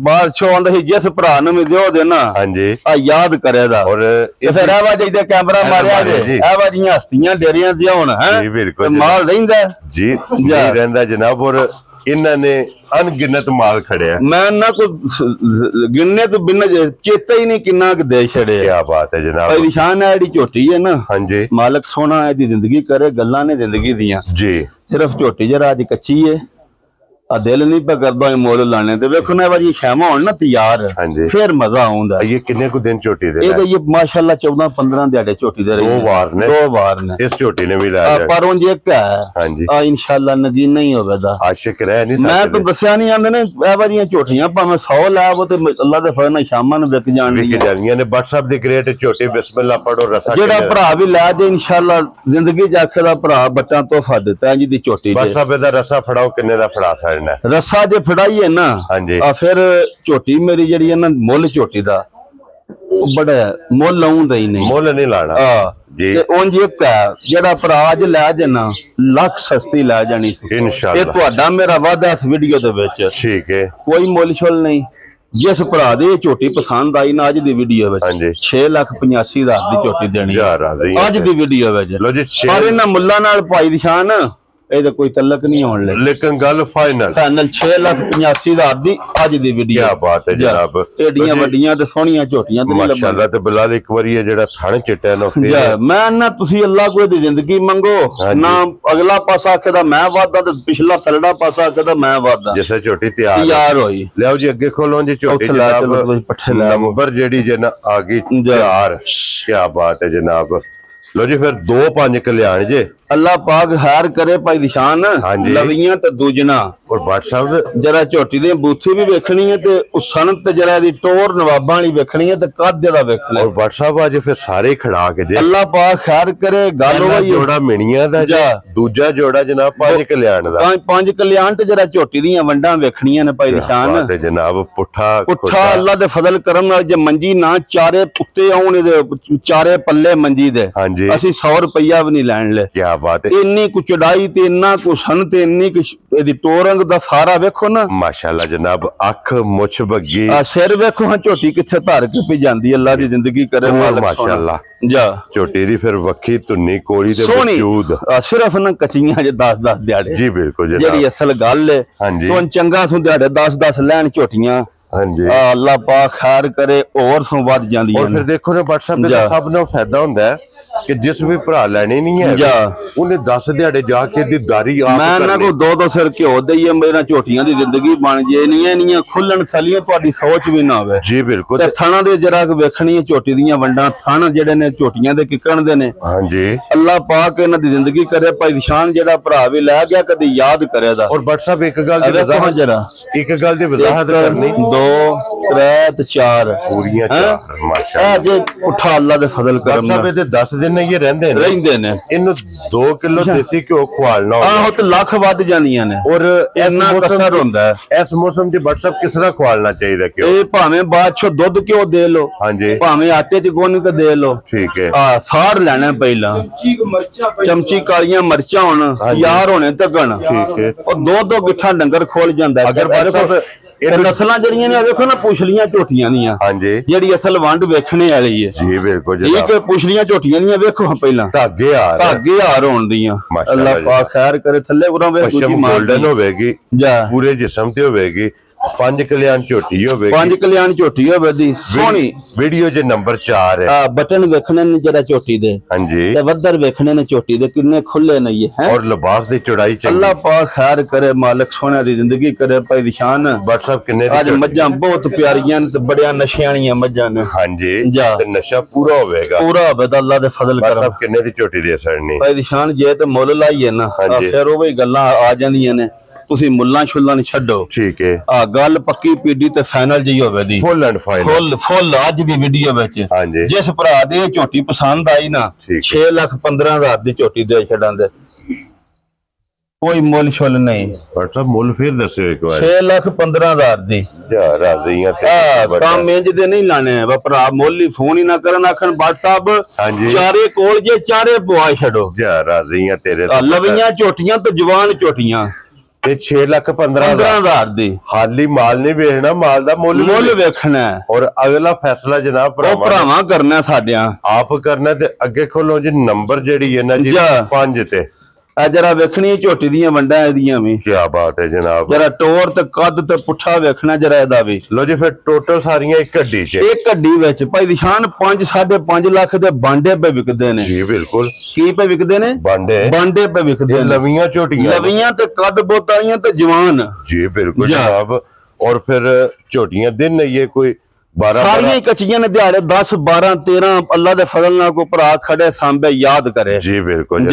ਬਾਦਸ਼ਾਹ ਆਂਦਾ ਸੀ ਜਿਸ ਭਰਾ ਨੂੰ ਵੀ ਦਿਓ ਦੇ ਨਾ ਹਾਂਜੀ ਆ ਯਾਦ ਕਰੇਦਾ। ਔਰ ਫਿਰ ਇਹ ਵਾਜੀ ਦੇ ਕੈਮਰਾ ਮਾਰਿਆ ਜੇ ਇਹ ਵਾਜੀਆਂ ਹਸਤੀਆਂ ਡੇਰੀਆਂ ਦੀਆਂ ਹੁਣ ਹੈ ਮਾਲ ਰਹਿੰਦਾ ਜੀ ਰਹਿੰਦਾ ਜਨਾਬ। ਔਰ ਇਹਨਾਂ ਨੇ ਅਣਗਿਣਤ ਮਾਲ ਖੜਿਆ। ਮੈਂ ਨਾ ਕੋਈ ਗਿਣਨੇ ਤੋਂ ਬਿਨਾਂ ਚੇਤਾ ਹੀ ਨਹੀਂ ਕਿੰਨਾ ਕੁ ਦੇ ਛੜਿਆ। ਕੀ ਬਾਤ ਹੈ ਜਨਾਬ। ਭਾਈ ਨਿਸ਼ਾਨ ਹੈ ਜਿਹੜੀ ਝੋਟੀ ਹੈ ਨਾ ਹਾਂਜੀ ਮਾਲਕ ਸੋਹਣਾ ਇਹਦੀ ਜ਼ਿੰਦਗੀ ਕਰੇ ਗੱਲਾਂ ਨੇ ਜ਼ਿੰਦਗੀ ਦੀਆਂ ਜੀ। ਸਿਰਫ ਝੋਟੀ ਜਰਾ ਅੱਜ ਕੱਚੀ ਹੈ ਆ ਦਿਲ ਨਹੀਂ ਪਾ ਕਰਦਾ ਇਹ ਮੁੱਲ ਲਾਣੇ ਤੇ ਵੇਖੋ ਨਾ ਬਾਜੀ ਸ਼ਾਮਾ ਹੋਣ ਨਾ ਤਿਆਰ ਫਿਰ ਮਜ਼ਾ ਆਉਂਦਾ। ਇਹ ਕਿੰਨੇ ਕੁ ਦਿਨ ਝੋਟੀ ਦੇ ਇਹ ਮਾਸ਼ਾਅੱਲਾ 14-15 ਦਿਹਾੜੇ ਝੋਟੀ ਦੇ ਰਹੀ 2 ਵਾਰ ਨੇ ਇਸ ਝੋਟੀ ਨੇ ਵੀ ਲਾਇਆ ਪਰ ਉਂਝ ਇੱਕ ਹੈ ਹਾਂਜੀ ਆ ਇਨਸ਼ਾਅੱਲਾ ਨਗੀਨਾ ਹੀ ਹੋਵੇਗਾ। ਆਸ਼ਿਕ ਰਹਿ ਨਹੀਂ ਮੈਂ ਤਾਂ ਦੱਸਿਆ ਨਹੀਂ ਆਂਦੇ ਨੇ ਇਹ ਵਾਰੀਆਂ ਝੋਟੀਆਂ ਭਾਵੇਂ 100 ਲਾਵੋ ਤੇ ਅੱਲਾ ਦੇ ਫਜ਼ਲ ਨਾਲ ਸ਼ਾਮਾਂ ਨੂੰ ਵਿਕ ਜਾਣਗੀਆਂ ਨੇ। WhatsApp ਦੀ ਕ੍ਰੀਏਟ ਝੋਟੀ ਬਿਸਮਿਲ੍ਲਾ ਪੜੋ ਰਸਾ ਜਿਹੜਾ ਭਰਾ ਵੀ ਲੈ ਦੇ ਇਨਸ਼ਾਅੱਲਾ ਜ਼ਿੰਦਗੀ ਚ ਆਖੇ ਦਾ ਭਰਾ ਬੱਚਾ ਤੋਹਫਾ ਦਿੱਤਾ ਜੀ ਦੀ ਝੋਟੀ। WhatsApp ਦਾ ਰਸਾ ਫੜਾਓ ਕਿੰਨੇ ਦਾ ਫੜਾ ਸਕਣਾ ਰਸਾ ਫੜਾਈ ਹੈ ਨਾ ਆ ਫਿਰ ਝੋਟੀ ਮੇਰੀ ਜਿਹੜੀ ਹੈ ਨਾ ਮੁੱਲ ਝੋਟੀ ਦਾ ਉਹ ਬੜਾ ਮੁੱਲ ਆਉਂਦਾ ਹੀ ਨਹੀਂ। ਮੁੱਲ ਨਹੀਂ ਲਾਣਾ ਜੀ। ਤੇ ਉਂਝ ਇੱਕ ਹੈ ਜਿਹੜਾ ਭਰਾ ਅੱਜ ਲੈ ਦੇਣਾ ਲੱਖ ਸਸਤੀ ਲੈ ਜਾਣੀ ਸੀ ਇਨਸ਼ਾਅੱਲਾ। ਇਹ ਤੁਹਾਡਾ ਮੇਰਾ ਵਾਅਦਾ ਇਸ ਵੀਡੀਓ ਦੇ ਵਿੱਚ ਠੀਕ ਹੈ। ਕੋਈ ਮੁੱਲ ਛੁੱਲ ਨਹੀਂ। ਜਿਸ ਭਰਾ ਦੀ ਝੋਟੀ ਪਸੰਦ ਆਈ ਨਾ ਅੱਜ ਦੀ ਵੀਡੀਓ ਵਿੱਚ 6,85,000 ਦੀ ਝੋਟੀ ਦੇਣੀ ਅੱਜ ਦੀ ਵੀਡੀਓ ਵਿੱਚ। ਪਰ ਇਹਨਾਂ ਮੁੱਲਾਂ ਨਾਲ ਭਾਈ ਨਿਸ਼ਾਨ ਇਹਦਾ ਕੋਈ ਤਲਕ ਨਹੀਂ ਹੋਣ ਲੈ ਲੇਕਿਨ ਗੱਲ ਫਾਈਨਲ 6,85,000 ਦੀ ਅੱਜ ਦੀ ਵੀਡੀਓ। ਕੀ ਬਾਤ ਹੈ ਜਨਾਬ, ਏਡੀਆਂ ਵੱਡੀਆਂ ਤੇ ਸੋਹਣੀਆਂ ਝੋਟੀਆਂ ਤੇ ਨਹੀਂ ਲੱਭਣ। ਮਾਸ਼ਾਅੱਲਾ। ਤੇ ਬਿਲਾਲ ਇੱਕ ਵਾਰੀ ਇਹ ਜਿਹੜਾ ਥਣ ਚਿੱਟਿਆ ਨਾ ਮੈਂ ਨਾ ਤੁਸੀਂ ਅੱਲਾਹ ਕੋਲ ਦੀ ਜ਼ਿੰਦਗੀ ਮੰਗੋ ਨਾ, ਅਗਲਾ ਪਾਸਾ ਆਖਦਾ ਮੈਂ ਵਾਦਾ ਤੇ ਪਿਛਲਾ ਥਲੜਾ ਪਾਸਾ ਆਖਦਾ ਮੈਂ ਵਾਦਾ। ਜਿਵੇਂ ਝੋਟੀ ਤਿਆਰ ਹੋਈ, ਲਿਆਓ ਜੀ ਅੱਗੇ ਖੋਲੋ ਜੀ ਝੋਟੀ ਜਨਾਬ। ਨੰਬਰ ਜਿਹੜੀ ਜਨਾ ਆ ਗਈ 4। ਕੀ ਬਾਤ ਹੈ ਜਨਾਬ। लो जी फिर 2-5 कल्याण जे अल्लाह पाक खैर करे भाई निशान लवियां ते दूजना और भट्ट साहब जरा झोटी दी बूथी भी वेखनी है ते उसन ते जरा दी टोर नवाबां वाली वेखनी है ते कद दा वेखना और भट्ट साहब आज फिर सारे खड़ा के जे अल्लाह पाक खैर करे गल होई जोड़ा मिणियां दा जे दूजा जोड़ा जनाब 5 कल्याण दा 5 कल्याण ते जरा झोटी दी वंडां वेखणियां ने भाई निशान ते जनाब पुठा अल्लाह दे फजल करम नाल जे मंजी ना चारे पुत्ते आउण दे चारे पल्ले मंजी दे ਅਸੀਂ 100 ਰੁਪਇਆ ਵੀ ਨਹੀਂ ਲੈਣ ਲੈ। ਕੀ ਬਾਤ ਹੈ। ਇੰਨੀ ਕੁ ਚੜਾਈ ਤੇ ਇੰਨਾ ਕੁ ਸਨ ਤੇ ਇੰਨੀ ਕੁ ਇਹਦੀ ਟੋਰੰਗ ਦਾ ਸਾਰਾ ਵੇਖੋ ਨਾ ਮਾਸ਼ਾਅੱਲਾ ਜਨਾਬ। ਅੱਖ ਮੁੱਛ ਬੱਗੀ ਆ ਸਿਰ ਵੇਖੋ ਹਾਂ ਝੋਟੀ ਕਿੱਥੇ ਧਰ ਕੇ ਪਈ ਜਾਂਦੀ। ਅੱਲਾ ਦੀ ਜ਼ਿੰਦਗੀ ਕਰੇ ਮਾਲਕ ਮਾਸ਼ਾਅੱਲਾ ਜਾ ਝੋਟੀ ਦੀ ਫਿਰ ਵੱਖੀ ਧੁੰਨੀ ਕੋਲੀ ਦੇ ਵਜੂਦ ਸਿਰਫ ਨਾ ਕਚੀਆਂ ਜੇ 10-10 ਦਿਹਾੜੇ ਜੀ ਬਿਲਕੁਲ ਜਨਾਬ ਜਿਹੜੀ ਅਸਲ ਗੱਲ ਹੈ। ਤੋਂ ਚੰਗਾ ਸੁ ਦਿਹਾੜੇ 10-10 ਲੈਣ ਝੋਟੀਆਂ ਹਾਂਜੀ ਅੱਲਾ ਪਾਕ ਖੈਰ ਕਰੇ ਹੋਰ ਸੋ ਵੱਧ ਜਾਂਦੀਆਂ ਔਰ ਫਿਰ ਦੇਖੋ ਨਾ WhatsApp ਤੇ ਸਭ ਨੂੰ ਫਾਇਦਾ ਹੁੰਦਾ ਹੈ कि जिस भी भरा लेनी नहीं है उन्हें 10 दिहाड़े जाके दी दारी आप मैं ना को 2-2 सिर घ्यो दईए मेरा झोटियां दी जिंदगी बन जे नहीं खुलन थलियां तुहाडी सोच भी ना होवे जी बिल्कुल ते थाना दे जरा वेखणी झोटी दीयां वंडां थाना जेडे ने झोटियां दे किकण दे ने हां जी अल्लाह पाक इन्हां दी जिंदगी करे भाई निशान जेड़ा भरा भी लै गया कदी याद करेदा और WhatsApp एक गल दी वजाहत जरा एक गल दी वजाहत करनी 2 3 ते 4 पूरियां 4 माशाअल्लाह जे उठा अल्लाह दे फजल करम WhatsApp दे 10 दिन ये रहंदे ने इन्नु 2 किलो देसी घ्यो खवालना आहो ते लाख वध जानियां ने और इन्ना कसर हुंदा है इस मौसम च WhatsApp किस तरह खवालना चाहिए क्यों ए भावें बाद छो दूध घ्यो दे लो हां जी भावें आटे च गुन के दे लो ठीक है हां साड़ लेना पहला चमची कालियां मर्चां होण तैयार होने तकन ठीक है और 2-2 गिठा डंगर खोल जांदा अगर नस्लां जड़ियां ने देखो ना पुछलियां झोटियां दियां हां जी जेड़ी असल वंड वेखने वाली है जी बिल्कुल जी एक पुछलियां झोटियां दियां वेखो पहला धागे हार होण दियां अल्लाह पाक खैर करे थल्ले उरां वे दूजी गोल्डन होवेगी पूरे जिस्म ते होवेगी 5 कल्याण झोटी होवेगी 5 कल्याण झोटी होवेगी सोहनी वीडियो जे नंबर 4 है बटन वेखने ने जरा झोटी दे हां जी ते वदर वेखने ने झोटी दे कितने खुले ने ये हैं और लिबास दी चौड़ाई चाहिए अल्लाह पाक खैर करे मालिक सोने दी जिंदगी करे भाई निशान WhatsApp किन्ने आज मज्जां बहुत प्यारियां ते बड़ियां नशे वालियां मज्जां ने हां जी ते नशा पूरा होवेगा अल्लाह दे फजल कर WhatsApp किन्ने दी झोटी दे सड़नी भाई निशान जे ते मुੱਲ लाइए ना फिर ਉਹ ਵੀ ਗੱਲਾਂ ਆ ਜਾਂਦੀਆਂ ਨੇ ਤੁਸੀਂ ਮੁੱਲਾਂ ਛੁੱਲਾਂ ਨਹੀਂ ਛੱਡੋ ਠੀਕ ਹੈ ਆ ਗੱਲ ਪੱਕੀ ਪੀਡੀ ਤੇ ਫਾਈਨਲ ਜੀ ਹੋਵੇ ਦੀ ਫੁੱਲ ਐਂਡ ਫਾਈਨਲ ਫੁੱਲ ਅੱਜ ਦੀ ਵੀਡੀਓ ਵਿੱਚ ਹਾਂਜੀ ਜਿਸ ਭਰਾ ਦੇ ਝੋਟੀ ਪਸੰਦ ਆਈ ਨਾ 6,15,000 ਦੀ ਝੋਟੀ ਦੇ ਛੱਡਾਂਦੇ कोई मुल शुल नहीं WhatsApp मुल फिर दस्यो एक बार 6,15,000 दी जा राज़ियां ते काम इंज दे नहीं लाने वा भरा मुल ही फोन ही ना करन आखन WhatsApp चारे कोल जे चारे पवा छड़ो जा राज़ियां तेरे लवियां झोटियां तो जवान झोटियां ते 6,15,000 दी हाली माल नहीं बेचना माल दा मुल वेखना और अगला फैसला जनाब भरावां करना साडियां आप करना ते अगे खोलो जी नंबर जेड़ी है ना जी 5 ते जरा वेखनी झोटी दियां वंडां एदियां भी क्या बात है जनाब जरा टोर ते कद ते पुठा वेखना जरा एदा भी लो जी फिर टोटल सारियां एक हड्डी च एक हड्डी विच भाई निशान 5-5.5 लाख दे बांडे पे विकदे ने जी बिल्कुल की पे विकदे ने बांडे पे विकदे लवियां झोटियां ते कद बोत वालियां ते जवान जी बिल्कुल जनाब और फिर झोटियां दिन ये कोई सारियां कच्चियां ने दिहाड़े 10-12-13 अल्लाह दे फजल नाल को भरा खड़े सांबे याद करे जी बिल्कुल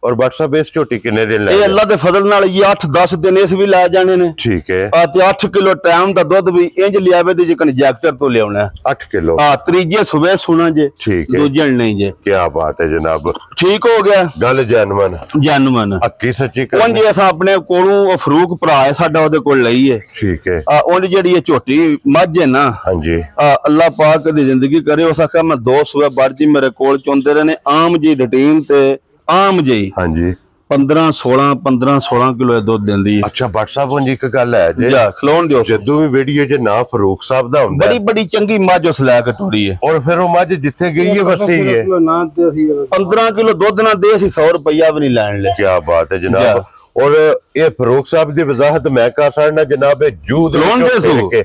और WhatsApp इस झोटी कितने दिन ले अल्लाह दे फजल नाल ये 8-10 दिन इस भी ला जाने ने ठीक है ते 8 किलो टाइम दा दुध भी इंज लियावे ते जिकन जैक्टर तो लेवना 8 किलो हां त्रीजे सुबह सुना जे ठीक है दूजे नहीं जे क्या बात है जनाब ठीक हो गया गल जेन्युइन हक्की सच्ची कर उंज अस अपने कोलों फरूक भरा है साडा ओदे कोल लई है ठीक है उंज जेडी ये झोटी मझ है ना हां जी अल्लाह पाक दी जिंदगी करे उस आखा मैं 2 सुबह बारजी मेरे कोल चोंदे रहने आम जी रूटीन ते आम जी हां जी 15-16 किलो दुध देंदी है अच्छा WhatsApp जी एक गल है जी खलोन दियो जदों भी वीडियो च ना फरूक साहब दा हुंदा बड़ी चंगी मझ उस लै के टोरी है और फिर वो मझ जिथे गई है वसी है 15 किलो दुध ना दे 100 रुपया भी नहीं लैण ले क्या बात है जनाब ਔਰ ਇਹ ਫਰੂਕ ਸਾਹਿਬ ਦੀ ਵਜ਼ਾਹਤ ਮੈਂ ਕਰ ਸਕਦਾ ਜਨਾਬ, ਇਹ ਜੂ ਦੇ ਵਿੱਚੋਂ ਫੇਰ ਕੇ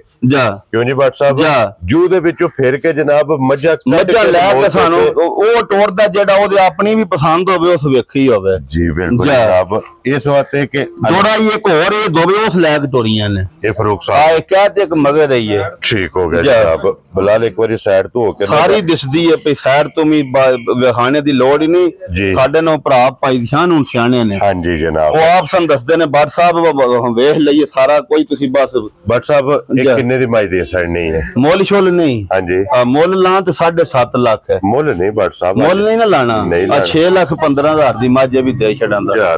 ਕਿਉਂ ਜੀ ਭੱਟ ਸਾਹਿਬ, ਜੂ ਦੇ ਵਿੱਚੋਂ ਫੇਰ ਕੇ ਜਨਾਬ ਮੱਝਾਂ ਲੈ ਕੇ ਸਾਨੂੰ ਉਹ ਟੋਰਦਾ ਜਿਹੜਾ ਉਹਦੇ ਆਪਣੀ ਵੀ ਪਸੰਦ ਹੋਵੇ ਉਸ ਵੇਖੀ ਹੋਵੇ। ਜੀ ਬਿਲਕੁਲ ਜਨਾਬ, ਇਸ ਵਾਸਤੇ ਕਿ ਥੋੜਾ ਹੀ ਇੱਕ ਹੋਰ ਇਹ ਦੋਵੇਂ ਉਸ ਲੈ ਕੇ ਟੋਰੀਆਂ ਨੇ ਇਹ ਫਰੂਕ ਸਾਹਿਬ ਕਹਿ ਇੱਕ ਮਗਰ ਰਹੀ ਹੈ। ਠੀਕ ਹੋ ਗਿਆ ਜਨਾਬ, ਬਲਾਲ ਇੱਕ ਵਾਰੀ ਸਾਈਡ ਤੋਂ ਹੋ ਕੇ ਸਾਰੀ ਦਿਸਦੀ ਹੈ, ਸਾਈਡ ਤੋਂ ਵੀ ਵਿਖਾਣੇ ਦੀ ਲੋੜ ਹੀ ਨਹੀਂ। ਸਾਡੇ ਨਾਲ ਭਰਾ ਭਾਈ ਸ਼ਾਨ ਹੁਣ ਸਿਆਣੇ ਨੇ। ਹਾਂਜੀ ਜਨਾਬ, ਉਹ ਆਪ ਸਾਨੂੰ ਦੱਸਦੇ ਨੇ ਭੱਟ ਸਾਹਿਬ ਵੇਖ ਲਈਏ ਸਾਰਾ ਕੋਈ ਤੁਸੀਂ ਬਸ। ਭੱਟ ਸਾਹਿਬ ਇਹ ਕਿੰਨੇ ਦੀ ਮਾਈ ਦੇ ਸੜਨੀ ਹੈ? ਮੁੱਲ ਸ਼ੁੱਲ ਨਹੀਂ। ਹਾਂਜੀ ਮੁੱਲ ਲਾਂ ਤੇ 7.5 ਲੱਖ ਹੈ। ਮੁੱਲ ਨਹੀਂ ਭੱਟ ਸਾਹਿਬ, ਮੁੱਲ ਨਹੀਂ ਨਾ ਲਾਣਾ। 6,15,000 ਦੀ ਮੱਝ ਵੀ ਦੇ ਛੱਡਾਂਦਾ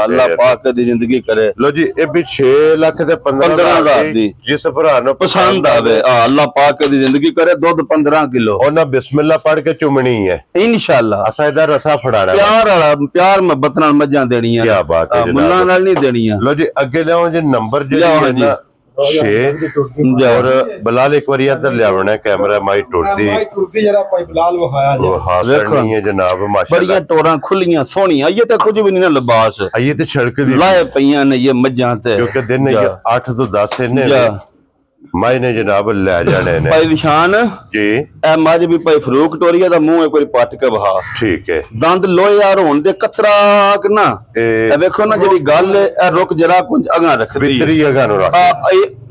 ਅੱਲਾਹ ਪਾਕ ਦੀ ਜ਼ਿੰਦਗੀ ਕਰੇ। ਲੋ ਜੀ ਇਹ ਵੀ 6 ਲੱਖ ਤੇ 15,000 ਦੀ ਜਿਸ ਭਰਾ ਨੂੰ ਪਸੰਦ ਆਵੇ ਅੱਲਾਹ ਪਾਕ ਦੀ ਜ਼ਿੰਦਗੀ ਕਰੇ। ਦੁੱਧ 15 ਕਿਲੋ ਉਹਨਾਂ ਬਿਸਮਿਲ੍ਲਾ ਪੜ ਕੇ ਚੁੰਮਣੀ ਹੈ ਇਨਸ਼ਾਅੱਲਾ। ਅਸਾਂ ਇਹਦਾ ਰਸਾ ਫੜਾਣਾ ਪਿਆਰ ਵਾਲਾ, ਪਿਆਰ ਮੁਹੱਬਤ ਨਾਲ ਮੱਝਾਂ ਦੇਣੀਆਂ। ਕੀ ਬਾਤ ਹੈ, ਮੁੱਲਾਂ ਨਾਲ ਨਹੀਂ ਦੇਣੀਆਂ। ਲੋ ਜੀ ਅੱਗੇ ਲਿਆਓ ਜੀ ਨੰਬਰ ਜਿਹੜਾ ਨਾ 6 ਔਰ ਬਲਾਲ ਇੱਕ ਵਾਰੀ ਇੱਧਰ ਲਿਆਉਣਾ ਕੈਮਰਾ, ਮਾਈ ਟੁੱਟਦੀ ਜਿਹੜਾ ਭਾਈ ਬਲਾਲ ਵਿਖਾਇਆ ਜੀ। ਉਹ ਹਾਸਣੀ ਹੈ ਜਨਾਬ, ਮਾਸ਼ਾਅੱਲਾ ਬੜੀਆਂ ਟੋਰਾਂ ਖੁੱਲੀਆਂ ਸੋਹਣੀਆਂ। ਇਹ ਤਾਂ ਕੁਝ ਵੀ ਨਹੀਂ ਨਾ ਲਿਬਾਸ ਇਹ ਤੇ ਛੜਕ ਦੀ ਲਾਏ ਪਈਆਂ ਨੇ ਇਹ ਮੱਝਾਂ ਤੇ, ਕਿਉਂਕਿ ਦਿਨ 8 ਤੋਂ 10 ਇਹਨੇ ਮਾਈ ਨੇ ਜਨਾਬ ਲੈ ਜਾਣੇ ਨੇ। ਭਾਈ ਨਿਸ਼ਾਨ ਜੀ ਇਹ ਮੱਝ ਵੀ ਭਾਈ ਫਰੂਕ ਟੋਰੀਆ ਦਾ ਮੂੰਹ ਇੱਕ ਵਾਰੀ ਪੱਟ ਕੇ ਵਹਾ। ਠੀਕ ਹੈ, ਦੰਦ ਲੋਹੇ ਯਾਰ ਹੋਣ ਦੇ ਕਤਰਾ ਕਿ ਨਾ ਇਹ ਵੇਖੋ ਨਾ ਜਿਹੜੀ ਗੱਲ ਇਹ ਰੁਕ ਜਰਾ ਕੁਝ ਅਗਾ ਰੱਖਦੀ ਹੈ ਅਗਾ ਨੂੰ ਰੱਖ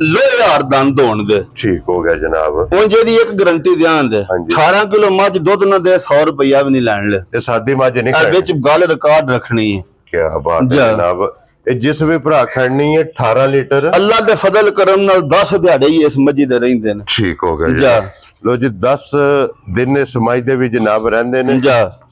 ਲੋਹੇ ਯਾਰ ਦੰਦ ਹੋਣ ਦੇ। ਠੀਕ ਹੋ ਗਿਆ ਜਨਾਬ, ਹੁਣ ਜਿਹਦੀ ਇੱਕ ਗਰੰਟੀ ਧਿਆਨ ਦੇ 18 ਕਿਲੋ ਮੱਝ ਦੁੱਧ ਨਾ ਦੇ 100 ਰੁਪਇਆ ਵੀ ਨਹੀਂ ਲੈਣ ਲੈ। ਇਹ ਸਾਦੀ ਮੱਝ ਨਹੀਂ, ਵਿੱਚ ਗੱਲ ਰਿਕਾਰਡ ਰੱਖਣੀ ਹੈ। ਕੀ ਬਾਤ ਹੈ ਜਨਾਬ, ਇਹ ਜਿਸ ਵੀ ਭਰਾ ਖੜਨੀ ਹੈ 18 ਲੀਟਰ ਅੱਲਾ ਦੇ ਫਜ਼ਲ ਕਰਮ ਨਾਲ 10 ਦਿਹਾੜੇ ਹੀ ਇਸ ਮੱਝੀ ਦੇ ਰਹਿੰਦੇ ਨੇ। ਠੀਕ ਹੋ ਗਿਆ ਲੋ ਜੀ 10 ਦਿਨ ਇਸ ਮਾਈ ਦੇ ਵੀ ਜਨਾਬ ਰਹਿੰਦੇ ਨੇ।